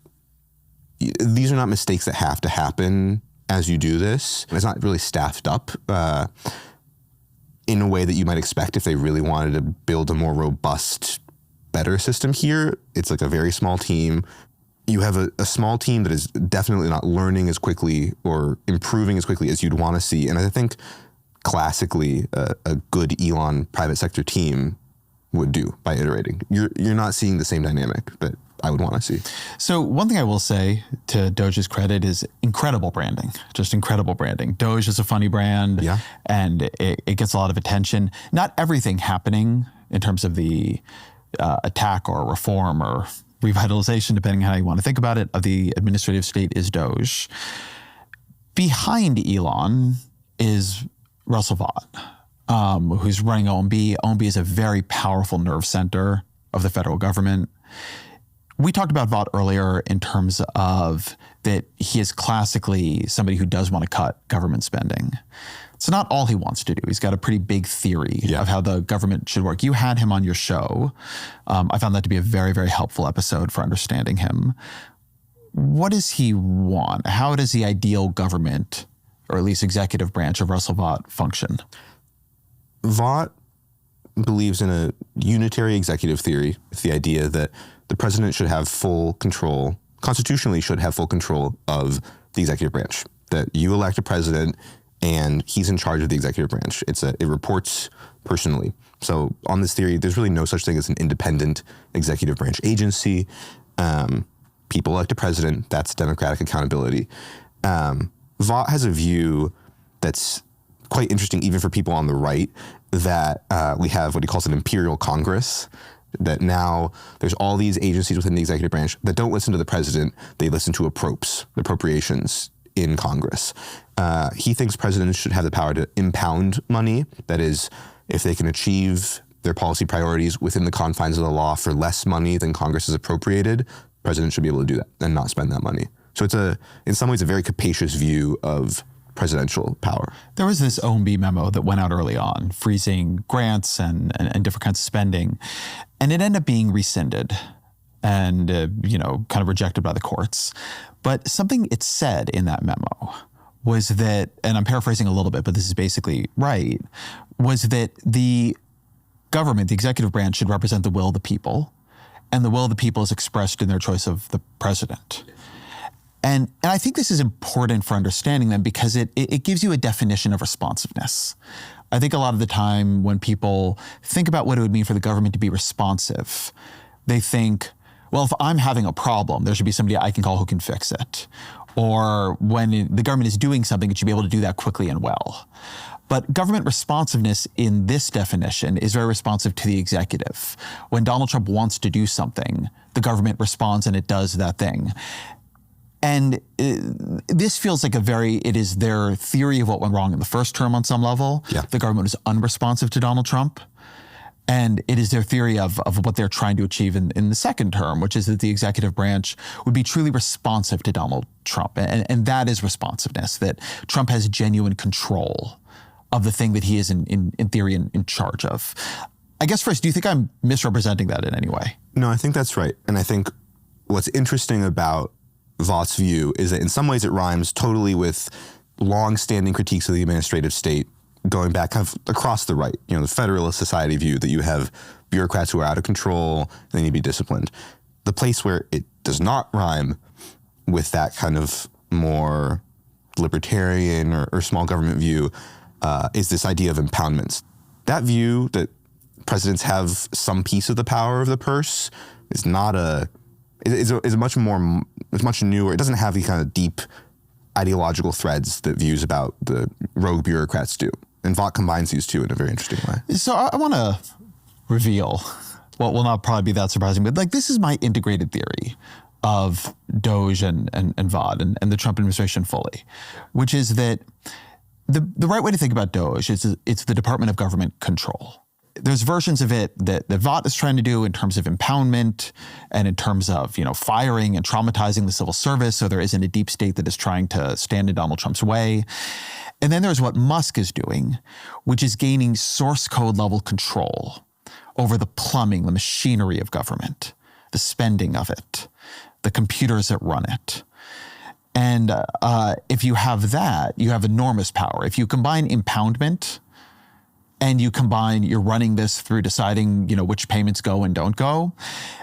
these are not mistakes that have to happen as you do this. It's not really staffed up in a way that you might expect if they really wanted to build a more robust, better system here. It's like a very small team. You have a small team that is definitely not learning as quickly or improving as quickly as you'd want to see. And I think classically a good Elon private sector team would do by iterating. You're not seeing the same dynamic that I would want to see. So one thing I will say to Doge's credit is incredible branding, just incredible branding. Doge is a funny brand, and it gets a lot of attention. Not everything happening in terms of the attack or reform or revitalization, depending on how you want to think about it, of the administrative state is Doge. Behind Elon is Russell Vought, who's running OMB. OMB is a very powerful nerve center of the federal government. We talked about Vought earlier in terms of that he is classically somebody who does want to cut government spending. It's not all he wants to do. He's got a pretty big theory of how the government should work. You had him on your show. I found that to be a very, very helpful episode for understanding him. What does he want? How does the ideal government, or at least executive branch of Russell Vought, function? Vought believes in a unitary executive theory. It's the idea that the president should have full control, constitutionally should have full control of the executive branch, that you elect a president and he's in charge of the executive branch. It reports personally. So on this theory, there's really no such thing as an independent executive branch agency. People elect a president, that's democratic accountability. Vought has a view that's quite interesting even for people on the right, that we have what he calls an imperial Congress, that now there's all these agencies within the executive branch that don't listen to the president, they listen to appropriations in Congress. He thinks presidents should have the power to impound money. That is, if they can achieve their policy priorities within the confines of the law for less money than Congress has appropriated, presidents should be able to do that and not spend that money. So it's in some ways, a very capacious view of presidential power. There was this OMB memo that went out early on, freezing grants and different kinds of spending, and it ended up being rescinded and kind of rejected by the courts. But something it said in that memo was that, and I'm paraphrasing a little bit, but this is basically right, was that the government, the executive branch, should represent the will of the people, and the will of the people is expressed in their choice of the president. And I think this is important for understanding them because it gives you a definition of responsiveness. I think a lot of the time when people think about what it would mean for the government to be responsive, they think, well, if I'm having a problem, there should be somebody I can call who can fix it. Or when the government is doing something, it should be able to do that quickly and well. But government responsiveness in this definition is very responsive to the executive. When Donald Trump wants to do something, the government responds and it does that thing. And this feels like it is their theory of what went wrong in the first term on some level. Yeah. The government was unresponsive to Donald Trump. And it is their theory of what they're trying to achieve in the second term, which is that the executive branch would be truly responsive to Donald Trump. And that is responsiveness, that Trump has genuine control of the thing that he is in theory in charge of. I guess first, do you think I'm misrepresenting that in any way? No, I think that's right. And I think what's interesting about Vought's view is that in some ways it rhymes totally with long-standing critiques of the administrative state going back kind of across the right, the Federalist Society view that you have bureaucrats who are out of control and they need to be disciplined. The place where it does not rhyme with that kind of more libertarian or small government view is this idea of impoundments. That view that presidents have some piece of the power of the purse is much newer. It doesn't have the kind of deep ideological threads that views about the rogue bureaucrats do. And Vought combines these two in a very interesting way. So I want to reveal what will not probably be that surprising, but this is my integrated theory of DOGE and Vought and the Trump administration fully, which is that the right way to think about DOGE is it's the Department of Government Control. There's versions of it that Vought is trying to do in terms of impoundment and in terms of, firing and traumatizing the civil service so there isn't a deep state that is trying to stand in Donald Trump's way. And then there's what Musk is doing, which is gaining source code level control over the plumbing, the machinery of government, the spending of it, the computers that run it. And if you have that, you have enormous power. If you combine impoundment and you're running this through deciding, which payments go and don't go,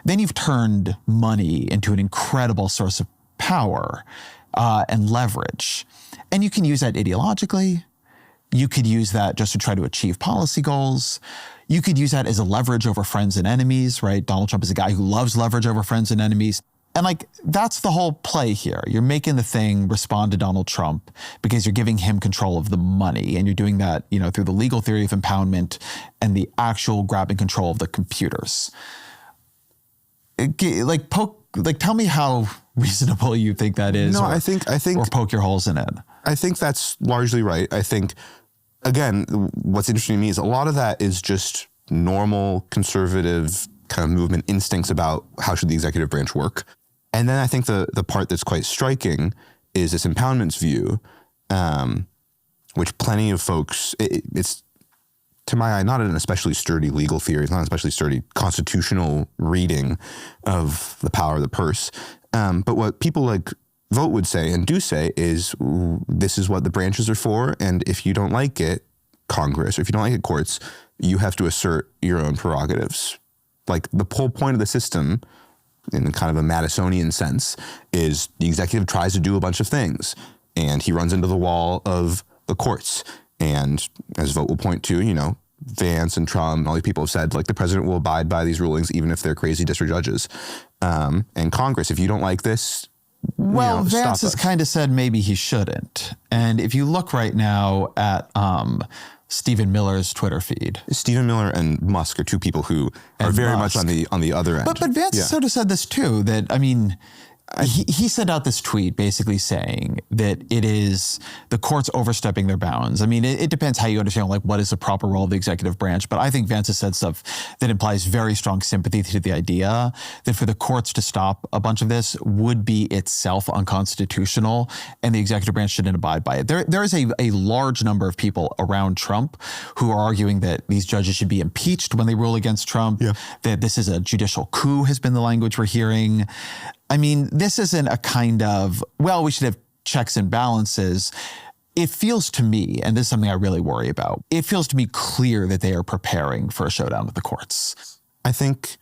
then you've turned money into an incredible source of power and leverage. And you can use that ideologically. You could use that just to try to achieve policy goals. You could use that as a leverage over friends and enemies, right? Donald Trump is a guy who loves leverage over friends and enemies. And that's the whole play here. You're making the thing respond to Donald Trump because you're giving him control of the money. And you're doing that, through the legal theory of impoundment and the actual grabbing control of the computers. Tell me how reasonable you think that is. No, I think, or poke your holes in it. I think that's largely right. I think, again, what's interesting to me is a lot of that is just normal conservative kind of movement instincts about how should the executive branch work. And then I think the part that's quite striking is this impoundments view, which plenty of folks, it's to my eye, not an especially sturdy legal theory. It's not an especially sturdy constitutional reading of the power of the purse. But what people like Vought would say and do say is this is what the branches are for. And if you don't like it, Congress, or if you don't like it, courts, you have to assert your own prerogatives. Like the whole point of the system, in kind of a Madisonian sense, is the executive tries to do a bunch of things and he runs into the wall of the courts. And as Vought will point to, Vance and Trump and all these people have said, the president will abide by these rulings even if they're crazy district judges. And Congress, if you don't like this, well, Vance has kind of said maybe he shouldn't. And if you look right now at Stephen Miller's Twitter feed. Stephen Miller and Musk are two people who are very much on the other end. But Vance sort of said this too, that, he sent out this tweet basically saying that it is the courts overstepping their bounds. It depends how you understand what is the proper role of the executive branch, but I think Vance has said stuff that implies very strong sympathy to the idea that for the courts to stop a bunch of this would be itself unconstitutional and the executive branch shouldn't abide by it. There is a large number of people around Trump who are arguing that these judges should be impeached when they rule against Trump, that this is a judicial coup has been the language we're hearing. This isn't a kind of, we should have checks and balances. it feels to me, and this is something I really worry about, it feels to me clear that they are preparing for a showdown with the courts. I think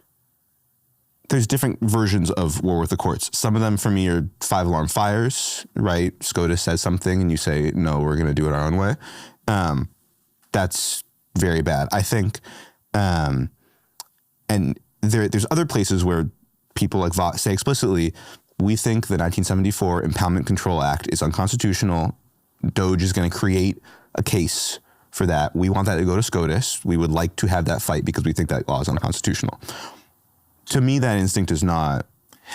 there's different versions of war with the courts. Some of them for me are 5-alarm fires, right? SCOTUS says something and you say, no, we're going to do it our own way. That's very bad. I think, and there's other places where people like Vought say explicitly, we think the 1974 Impoundment Control Act is unconstitutional. DOGE is going to create a case for that. We want that to go to SCOTUS. We would like to have that fight because we think that law is unconstitutional. To me, that instinct is not.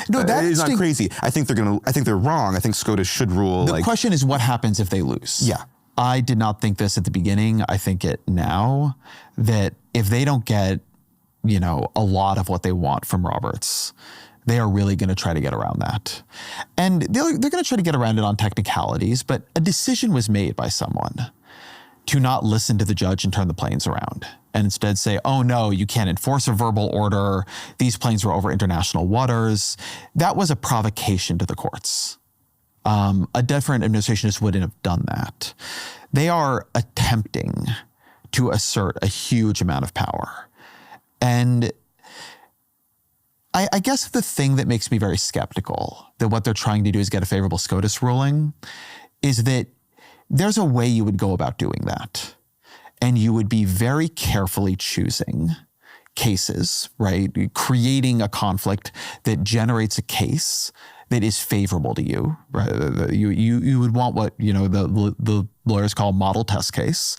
No, that is not crazy. I think they're wrong. I think SCOTUS should rule. The question is, what happens if they lose? Yeah. I did not think this at the beginning. I think it now, that if they don't get, a lot of what they want from Roberts, they are really going to try to get around that. And they're going to try to get around it on technicalities, but a decision was made by someone to not listen to the judge and turn the planes around, and instead say, oh no, you can't enforce a verbal order. These planes were over international waters. That was a provocation to the courts. A different administration just wouldn't have done that. They are attempting to assert a huge amount of power. And I guess the thing that makes me very skeptical that what they're trying to do is get a favorable SCOTUS ruling is that there's a way you would go about doing that. And you would be very carefully choosing cases, right? Creating a conflict that generates a case that is favorable to you, right? You would want what, the lawyers call a model test case.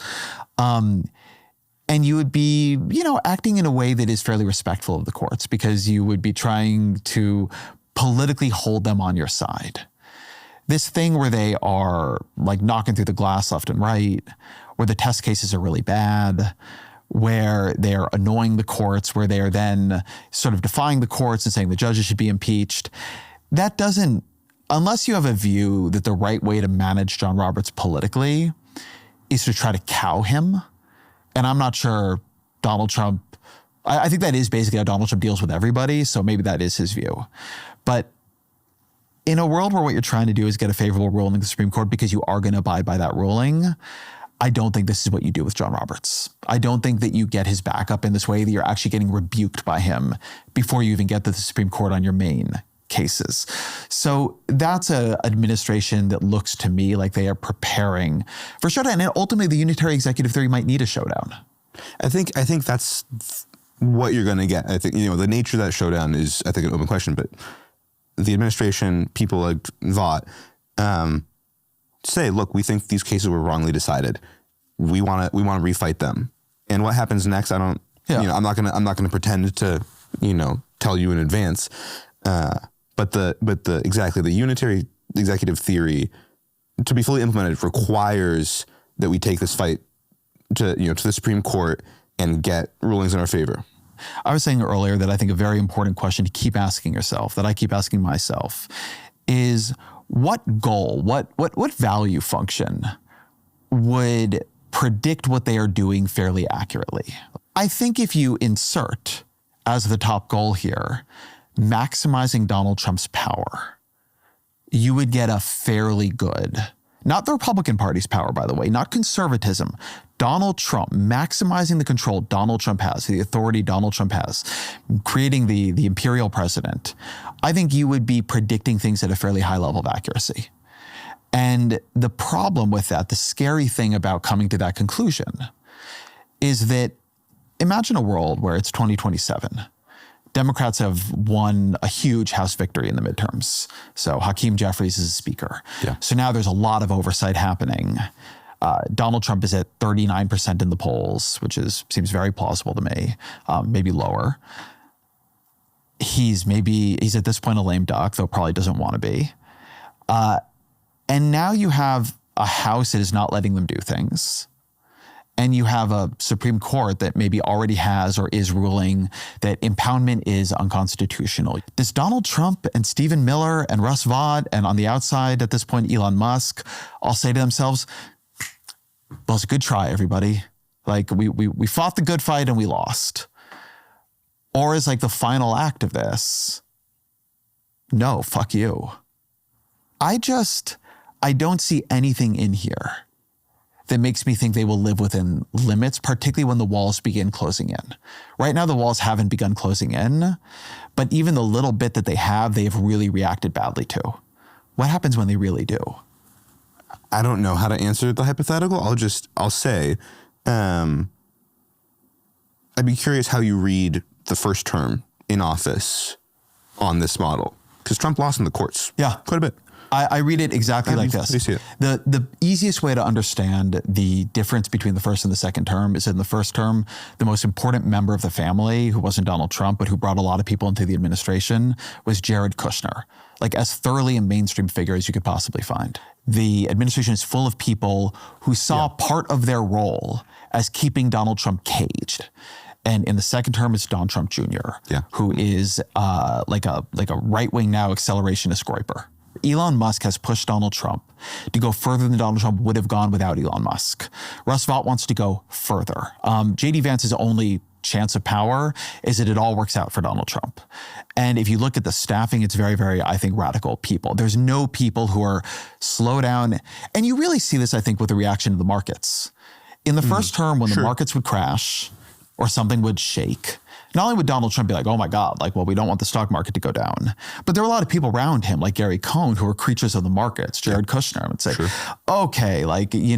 And you would be, acting in a way that is fairly respectful of the courts because you would be trying to politically hold them on your side. This thing where they are like knocking through the glass left and right, where the test cases are really bad, where they're annoying the courts, where they are then sort of defying the courts and saying the judges should be impeached. That doesn't, unless you have a view that the right way to manage John Roberts politically is to try to cow him. And I'm not sure Donald Trump, I think that is basically how Donald Trump deals with everybody. So maybe that is his view. But in a world where what you're trying to do is get a favorable ruling in the Supreme Court because you are going to abide by that ruling, I don't think this is what you do with John Roberts. I don't think that you get his backup in this way, that you're actually getting rebuked by him before you even get to the Supreme Court on your main cases. So that's an administration that looks to me like they are preparing for showdown. And ultimately, the unitary executive theory might need a showdown. I think that's what you're going to get. I think, the nature of that showdown is, I think, an open question, but the administration, people like Vought, say, look, we think these cases were wrongly decided. We want to refight them. And what happens next, I don't, I'm not going to pretend to, tell you in advance. But the unitary executive theory, to be fully implemented, requires that we take this fight to the Supreme Court and get rulings in our favor. I was saying earlier that I think a very important question to keep asking yourself, that I keep asking myself, is what goal, what value function would predict what they are doing fairly accurately? I think if you insert as the top goal here maximizing Donald Trump's power, you would get a fairly good, not the Republican Party's power, by the way, not conservatism, Donald Trump, maximizing the control Donald Trump has, the authority Donald Trump has, creating the imperial president. I think you would be predicting things at a fairly high level of accuracy. And the problem with that, the scary thing about coming to that conclusion, is that imagine a world where it's 2027. Democrats have won a huge House victory in the midterms. So Hakeem Jeffries is speaker. Yeah. So now there's a lot of oversight happening. Donald Trump is at 39% in the polls, which seems very plausible to me, maybe lower. He's at this point a lame duck, though probably doesn't want to be. And now you have a House that is not letting them do things. And you have a Supreme Court that maybe already has or is ruling that impoundment is unconstitutional. Does Donald Trump and Stephen Miller and Russ Vought, and on the outside at this point, Elon Musk, all say to themselves, well, it's a good try, everybody. Like we fought the good fight and we lost. Or is like the final act of this, no, fuck you. I don't see anything in here that makes me think they will live within limits, particularly when the walls begin closing in. Right now, the walls haven't begun closing in, but even the little bit that they have really reacted badly to. What happens when they really do? I don't know how to answer the hypothetical. I'll say, I'd be curious how you read the first term in office on this model, because Trump lost in the courts. Yeah, quite a bit. I read it exactly like this. How do you see it? The easiest way to understand the difference between the first and the second term is in the first term, the most important member of the family, who wasn't Donald Trump, but who brought a lot of people into the administration, was Jared Kushner, like as thoroughly a mainstream figure as you could possibly find. The administration is full of people who saw part of their role as keeping Donald Trump caged. And in the second term, it's Don Trump Jr., who is like a right-wing now accelerationist groyper. Elon Musk has pushed Donald Trump to go further than Donald Trump would have gone without Elon Musk. Russ Vought wants to go further. J.D. Vance's only chance of power is that it all works out for Donald Trump. And if you look at the staffing, it's very, very, I think, radical people. There's no people who are slow down. And you really see this, I think, with the reaction of the markets. In the first term, when the markets would crash or something would shake, not only would Donald Trump be like, oh my God, like, well, we don't want the stock market to go down, but there were a lot of people around him, like Gary Cohn, who are creatures of the markets, Jared Kushner, would say, okay, like, we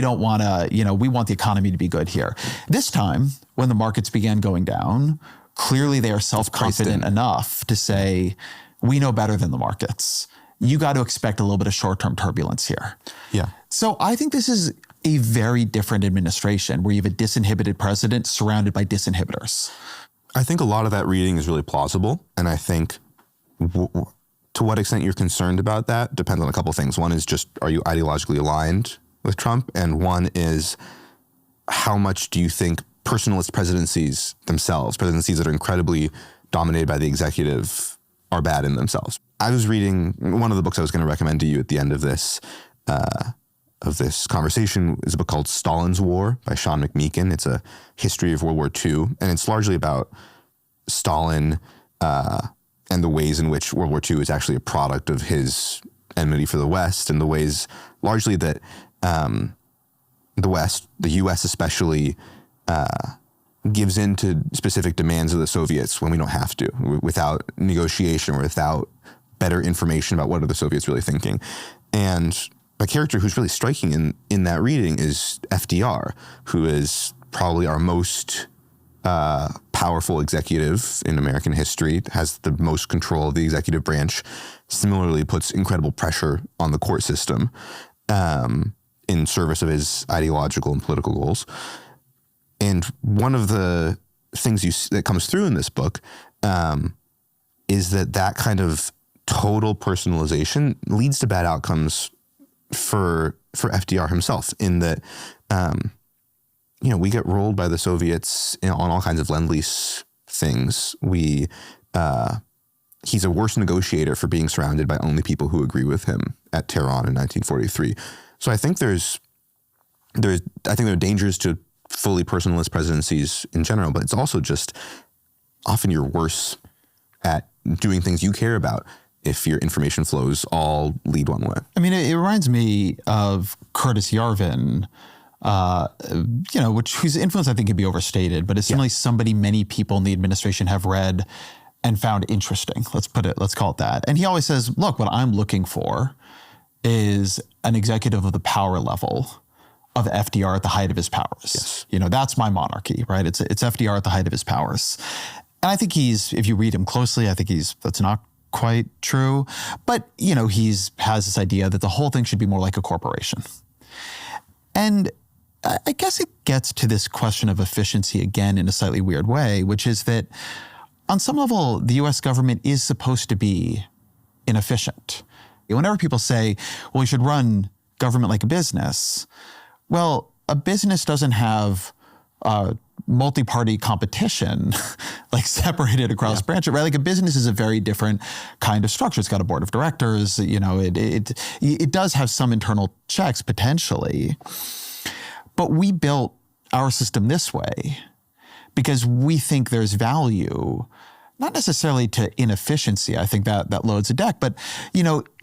don't want to, we want the economy to be good here. This time, when the markets began going down, clearly they are self-confident enough to say, we know better than the markets. You got to expect a little bit of short-term turbulence here. Yeah. So I think this is a very different administration where you have a disinhibited president surrounded by disinhibitors. I think a lot of that reading is really plausible. And I think to what extent you're concerned about that depends on a couple of things. One is just, are you ideologically aligned with Trump? And one is, how much do you think personalist presidencies themselves, presidencies that are incredibly dominated by the executive, are bad in themselves? I was reading one of the books I was going to recommend to you at the end of this conversation is a book called Stalin's War by Sean McMeekin. It's a history of World War II, and it's largely about Stalin and the ways in which World War II is actually a product of his enmity for the West, and the ways largely that the West, the U.S. especially, gives in to specific demands of the Soviets when we don't have to, without negotiation or without better information about what are the Soviets really thinking. And a character who's really striking in that reading is FDR, who is probably our most powerful executive in American history, has the most control of the executive branch, similarly puts incredible pressure on the court system in service of his ideological and political goals. And one of the things that comes through in this book is that kind of total personalization leads to bad outcomes for FDR himself, in that, we get rolled by the Soviets on all kinds of Lend-Lease things. He's a worse negotiator for being surrounded by only people who agree with him at Tehran in 1943. So I think there are dangers to fully personalist presidencies in general, but it's also just often you're worse at doing things you care about if your information flows all lead one way. I mean, it reminds me of Curtis Yarvin, whose influence I think could be overstated, but it's certainly somebody many people in the administration have read and found interesting. Let's call it that. And he always says, look, what I'm looking for is an executive of the power level of FDR at the height of his powers. Yes. That's my monarchy, right? It's FDR at the height of his powers. And I think if you read him closely, I think that's not quite true. But, has this idea that the whole thing should be more like a corporation. And I guess it gets to this question of efficiency again in a slightly weird way, which is that on some level, the US government is supposed to be inefficient. Whenever people say, well, we should run government like a business, well, a business doesn't have multi-party competition, like separated across branches, right? Like a business is a very different kind of structure. It's got a board of directors, it does have some internal checks potentially, but we built our system this way because we think there's value not necessarily to inefficiency. I think that loads a deck, but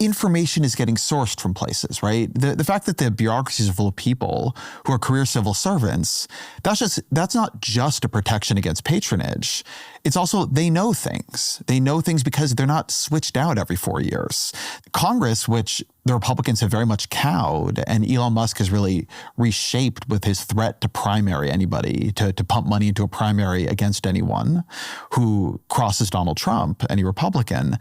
information is getting sourced from places, right? The fact that the bureaucracies are full of people who are career civil servants, that's not just a protection against patronage. It's also, they know things. They know things because they're not switched out every 4 years. Congress, which the Republicans have very much cowed, and Elon Musk has really reshaped with his threat to primary anybody, to pump money into a primary against anyone who crosses Donald Trump, any Republican.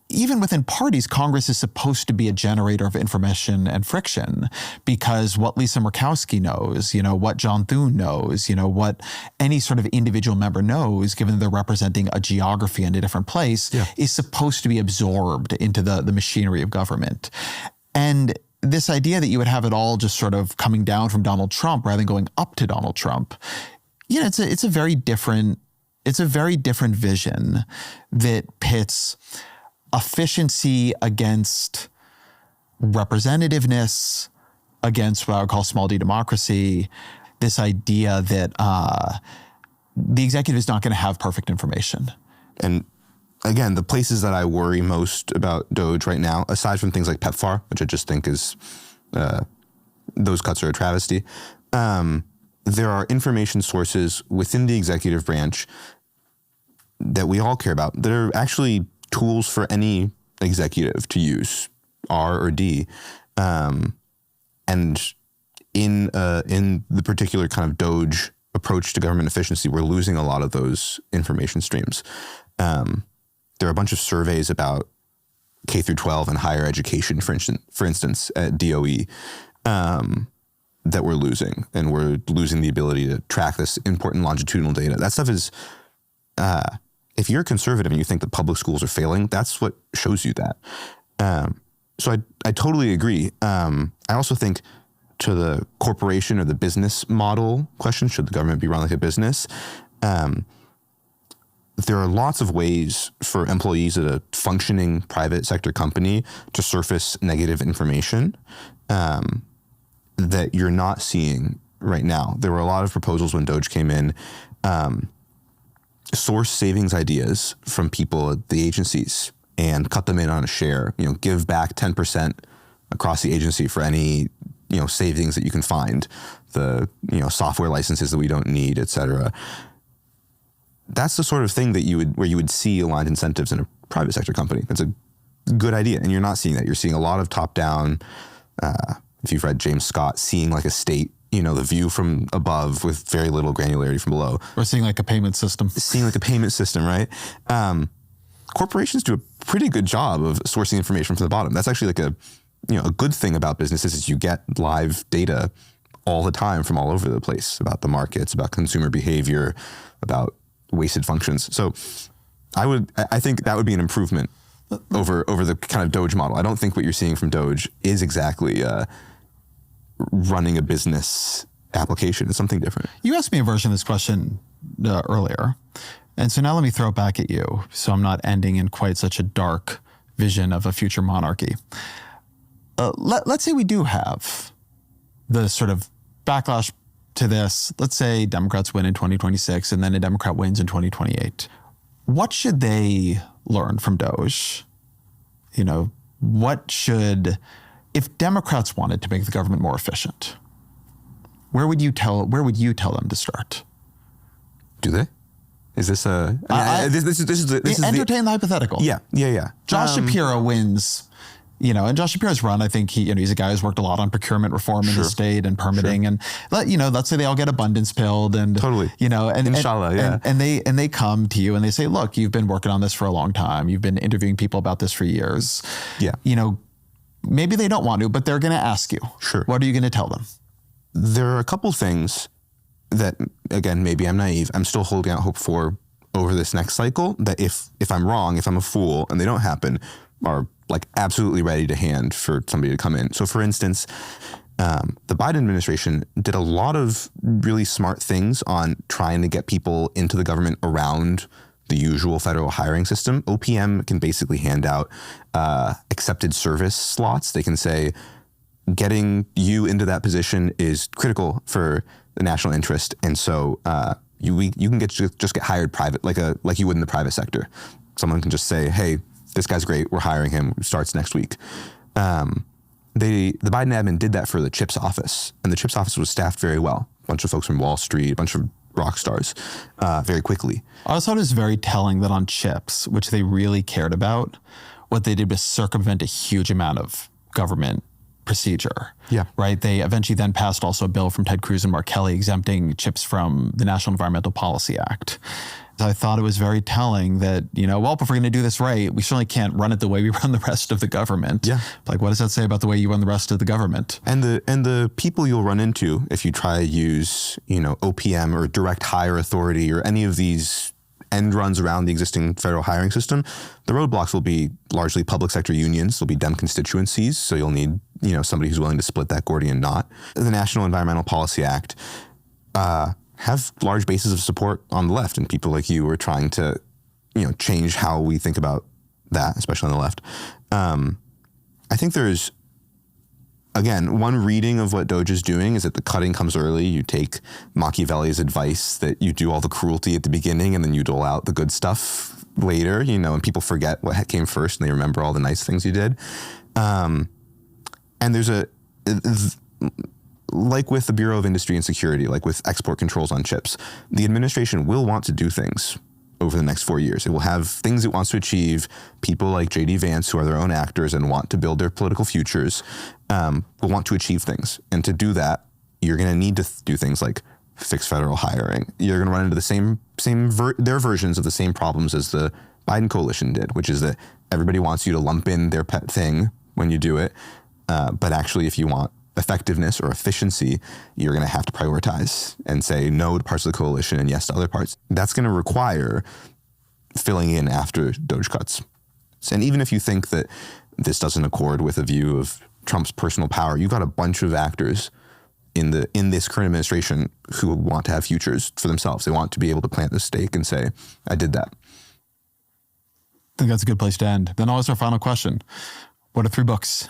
Even within parties, Congress is supposed to be a generator of information and friction, because what Lisa Murkowski knows, what John Thune knows, what any sort of individual member knows, given they're representing a geography in a different place, is supposed to be absorbed into the machinery of government. And this idea that you would have it all just sort of coming down from Donald Trump rather than going up to Donald Trump, it's a very different vision that pits efficiency against representativeness, against what I would call small d democracy, this idea that the executive is not going to have perfect information. And again, the places that I worry most about DOGE right now, aside from things like PEPFAR, which I just think is, those cuts are a travesty, there are information sources within the executive branch that we all care about that are actually tools for any executive to use, R or D. And in the particular kind of DOGE approach to government efficiency, we're losing a lot of those information streams. There are a bunch of surveys about K through 12 and higher education, for instance, at DOE, that we're losing, and we're losing the ability to track this important longitudinal data. That stuff is, if you're a conservative and you think that public schools are failing, that's what shows you that. So I totally agree. I also think, to the corporation or the business model question, should the government be run like a business? There are lots of ways for employees at a functioning private sector company to surface negative information that you're not seeing right now. There were a lot of proposals when DOGE came in, source savings ideas from people at the agencies and cut them in on a share, give back 10% across the agency for any, savings that you can find, the, software licenses that we don't need, et cetera. That's the sort of thing that where you would see aligned incentives in a private sector company. That's a good idea. And you're not seeing that. You're seeing a lot of top down, if you've read James Scott, seeing like a state, the view from above with very little granularity from below. Or seeing like a payment system. Seeing like a payment system, right? Corporations do a pretty good job of sourcing information from the bottom. That's actually like a good thing about businesses is you get live data all the time from all over the place about the markets, about consumer behavior, about wasted functions. So I think that would be an improvement over the kind of DOGE model. I don't think what you're seeing from DOGE is exactly running a business application. It's something different. You asked me a version of this question earlier. And so now let me throw it back at you, so I'm not ending in quite such a dark vision of a future monarchy. Let's say we do have the sort of backlash to this. Let's say Democrats win in 2026 and then a Democrat wins in 2028. What should they learn from DOGE? If Democrats wanted to make the government more efficient, where would you tell them to start? Do they? Is this a? This is entertain the hypothetical. Yeah. Josh Shapiro wins, and Josh Shapiro's run. I think he's a guy who's worked a lot on procurement reform in the state and permitting, and let's say they all get abundance pilled and totally, and inshallah, yeah. And they come to you and they say, look, you've been working on this for a long time. You've been interviewing people about this for years. Yeah. Maybe they don't want to, but they're going to ask you. Sure. What are you going to tell them? There are a couple things that, again, maybe I'm naive, I'm still holding out hope for over this next cycle, that if I'm wrong, if I'm a fool and they don't happen, are like absolutely ready to hand for somebody to come in. So for instance, the Biden administration did a lot of really smart things on trying to get people into the government around the usual federal hiring system. OPM can basically hand out accepted service slots. They can say, getting you into that position is critical for the national interest. And so You can just get hired private, like you would in the private sector. Someone can just say, hey, this guy's great, we're hiring him, starts next week. The Biden admin did that for the CHIPS office, and the CHIPS office was staffed very well. A bunch of folks from Wall Street, a bunch of rock stars, very quickly. I also thought it was very telling that on CHIPS, which they really cared about, what they did was circumvent a huge amount of government procedure. Yeah. Right? They eventually then passed also a bill from Ted Cruz and Mark Kelly exempting CHIPS from the National Environmental Policy Act. So I thought it was very telling that, if we're going to do this right, we certainly can't run it the way we run the rest of the government. Yeah. Like, what does that say about the way you run the rest of the government? And the people you'll run into if you try to use, OPM or direct hire authority or any of these end runs around the existing federal hiring system, the roadblocks will be largely public sector unions. They'll be Dem constituencies. So you'll need, somebody who's willing to split that Gordian knot. The National Environmental Policy Act, have large bases of support on the left, and people like you are trying to, change how we think about that, especially on the left. I think there's, again, one reading of what DOGE is doing is that the cutting comes early. You take Machiavelli's advice that you do all the cruelty at the beginning and then you dole out the good stuff later, and people forget what came first and they remember all the nice things you did. And there's like with the Bureau of Industry and Security, like with export controls on chips, the administration will want to do things over the next 4 years. It will have things it wants to achieve. People like J.D. Vance, who are their own actors and want to build their political futures, will want to achieve things. And to do that, you're going to need to do things like fix federal hiring. You're going to run into their versions of the same problems as the Biden coalition did, which is that everybody wants you to lump in their pet thing when you do it. But actually, if you want effectiveness or efficiency, you're going to have to prioritize and say no to parts of the coalition and yes to other parts. That's going to require filling in after DOGE cuts. And even if you think that this doesn't accord with a view of Trump's personal power, you've got a bunch of actors in this current administration who want to have futures for themselves. They want to be able to plant the stake and say, I did that. I think that's a good place to end. Then always our final question. What are 3 books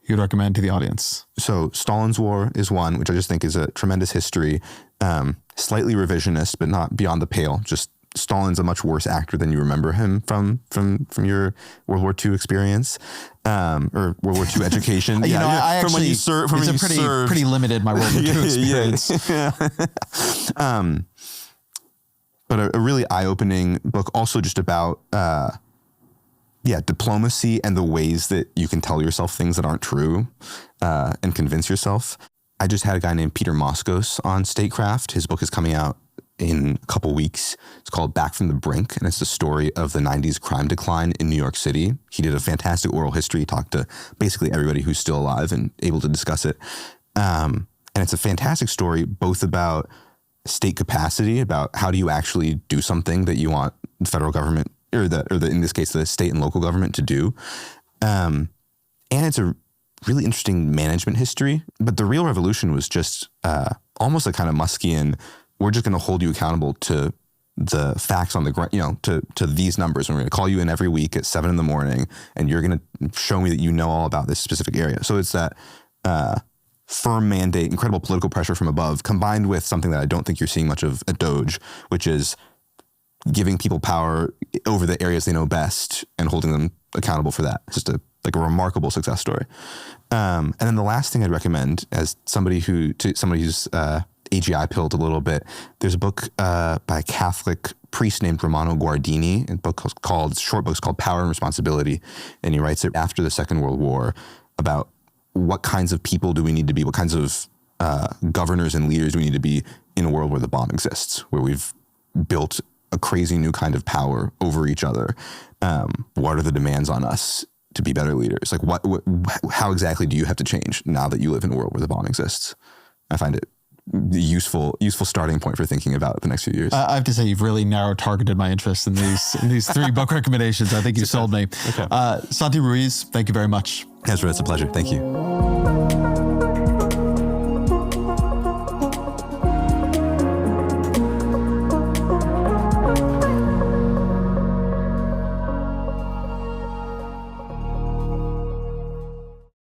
you'd recommend to the audience? So Stalin's War is one, which I just think is a tremendous history, slightly revisionist, but not beyond the pale. Just Stalin's a much worse actor than you remember him from your World War II experience, or World War II education. I actually, it's pretty limited, my World War II experience. But a really eye-opening book, also just about diplomacy and the ways that you can tell yourself things that aren't true and convince yourself. I just had a guy named Peter Moskos on Statecraft. His book is coming out in a couple weeks. It's called Back from the Brink, and it's the story of the 90s crime decline in New York City. He did a fantastic oral history. He talked to basically everybody who's still alive and able to discuss it. And it's a fantastic story, both about state capacity, about how do you actually do something that you want the federal government or in this case, the state and local government to do. And it's a really interesting management history. But the real revolution was just almost a kind of Muskian, we're just going to hold you accountable to the facts on the ground, to these numbers. And we're going to call you in every week at 7 a.m. and you're going to show me that you know all about this specific area. So it's that firm mandate, incredible political pressure from above, combined with something that I don't think you're seeing much of at DOGE, which is giving people power over the areas they know best and holding them accountable for that. It's just a remarkable success story. And then the last thing I'd recommend, as somebody who's AGI pilled a little bit, there's a book by a Catholic priest named Romano Guardini, short book's called Power and Responsibility. And he writes it after the Second World War about what kinds of people do we need to be, what kinds of governors and leaders do we need to be in a world where the bomb exists, where we've built a crazy new kind of power over each other. What are the demands on us to be better leaders? Like how exactly do you have to change now that you live in a world where the bomb exists? I find it a useful starting point for thinking about the next few years. I have to say, you've really narrow targeted my interest in these 3 book recommendations. I think you sold me. Okay. Santi Ruiz, thank you very much. Ezra, it's a pleasure. Thank you.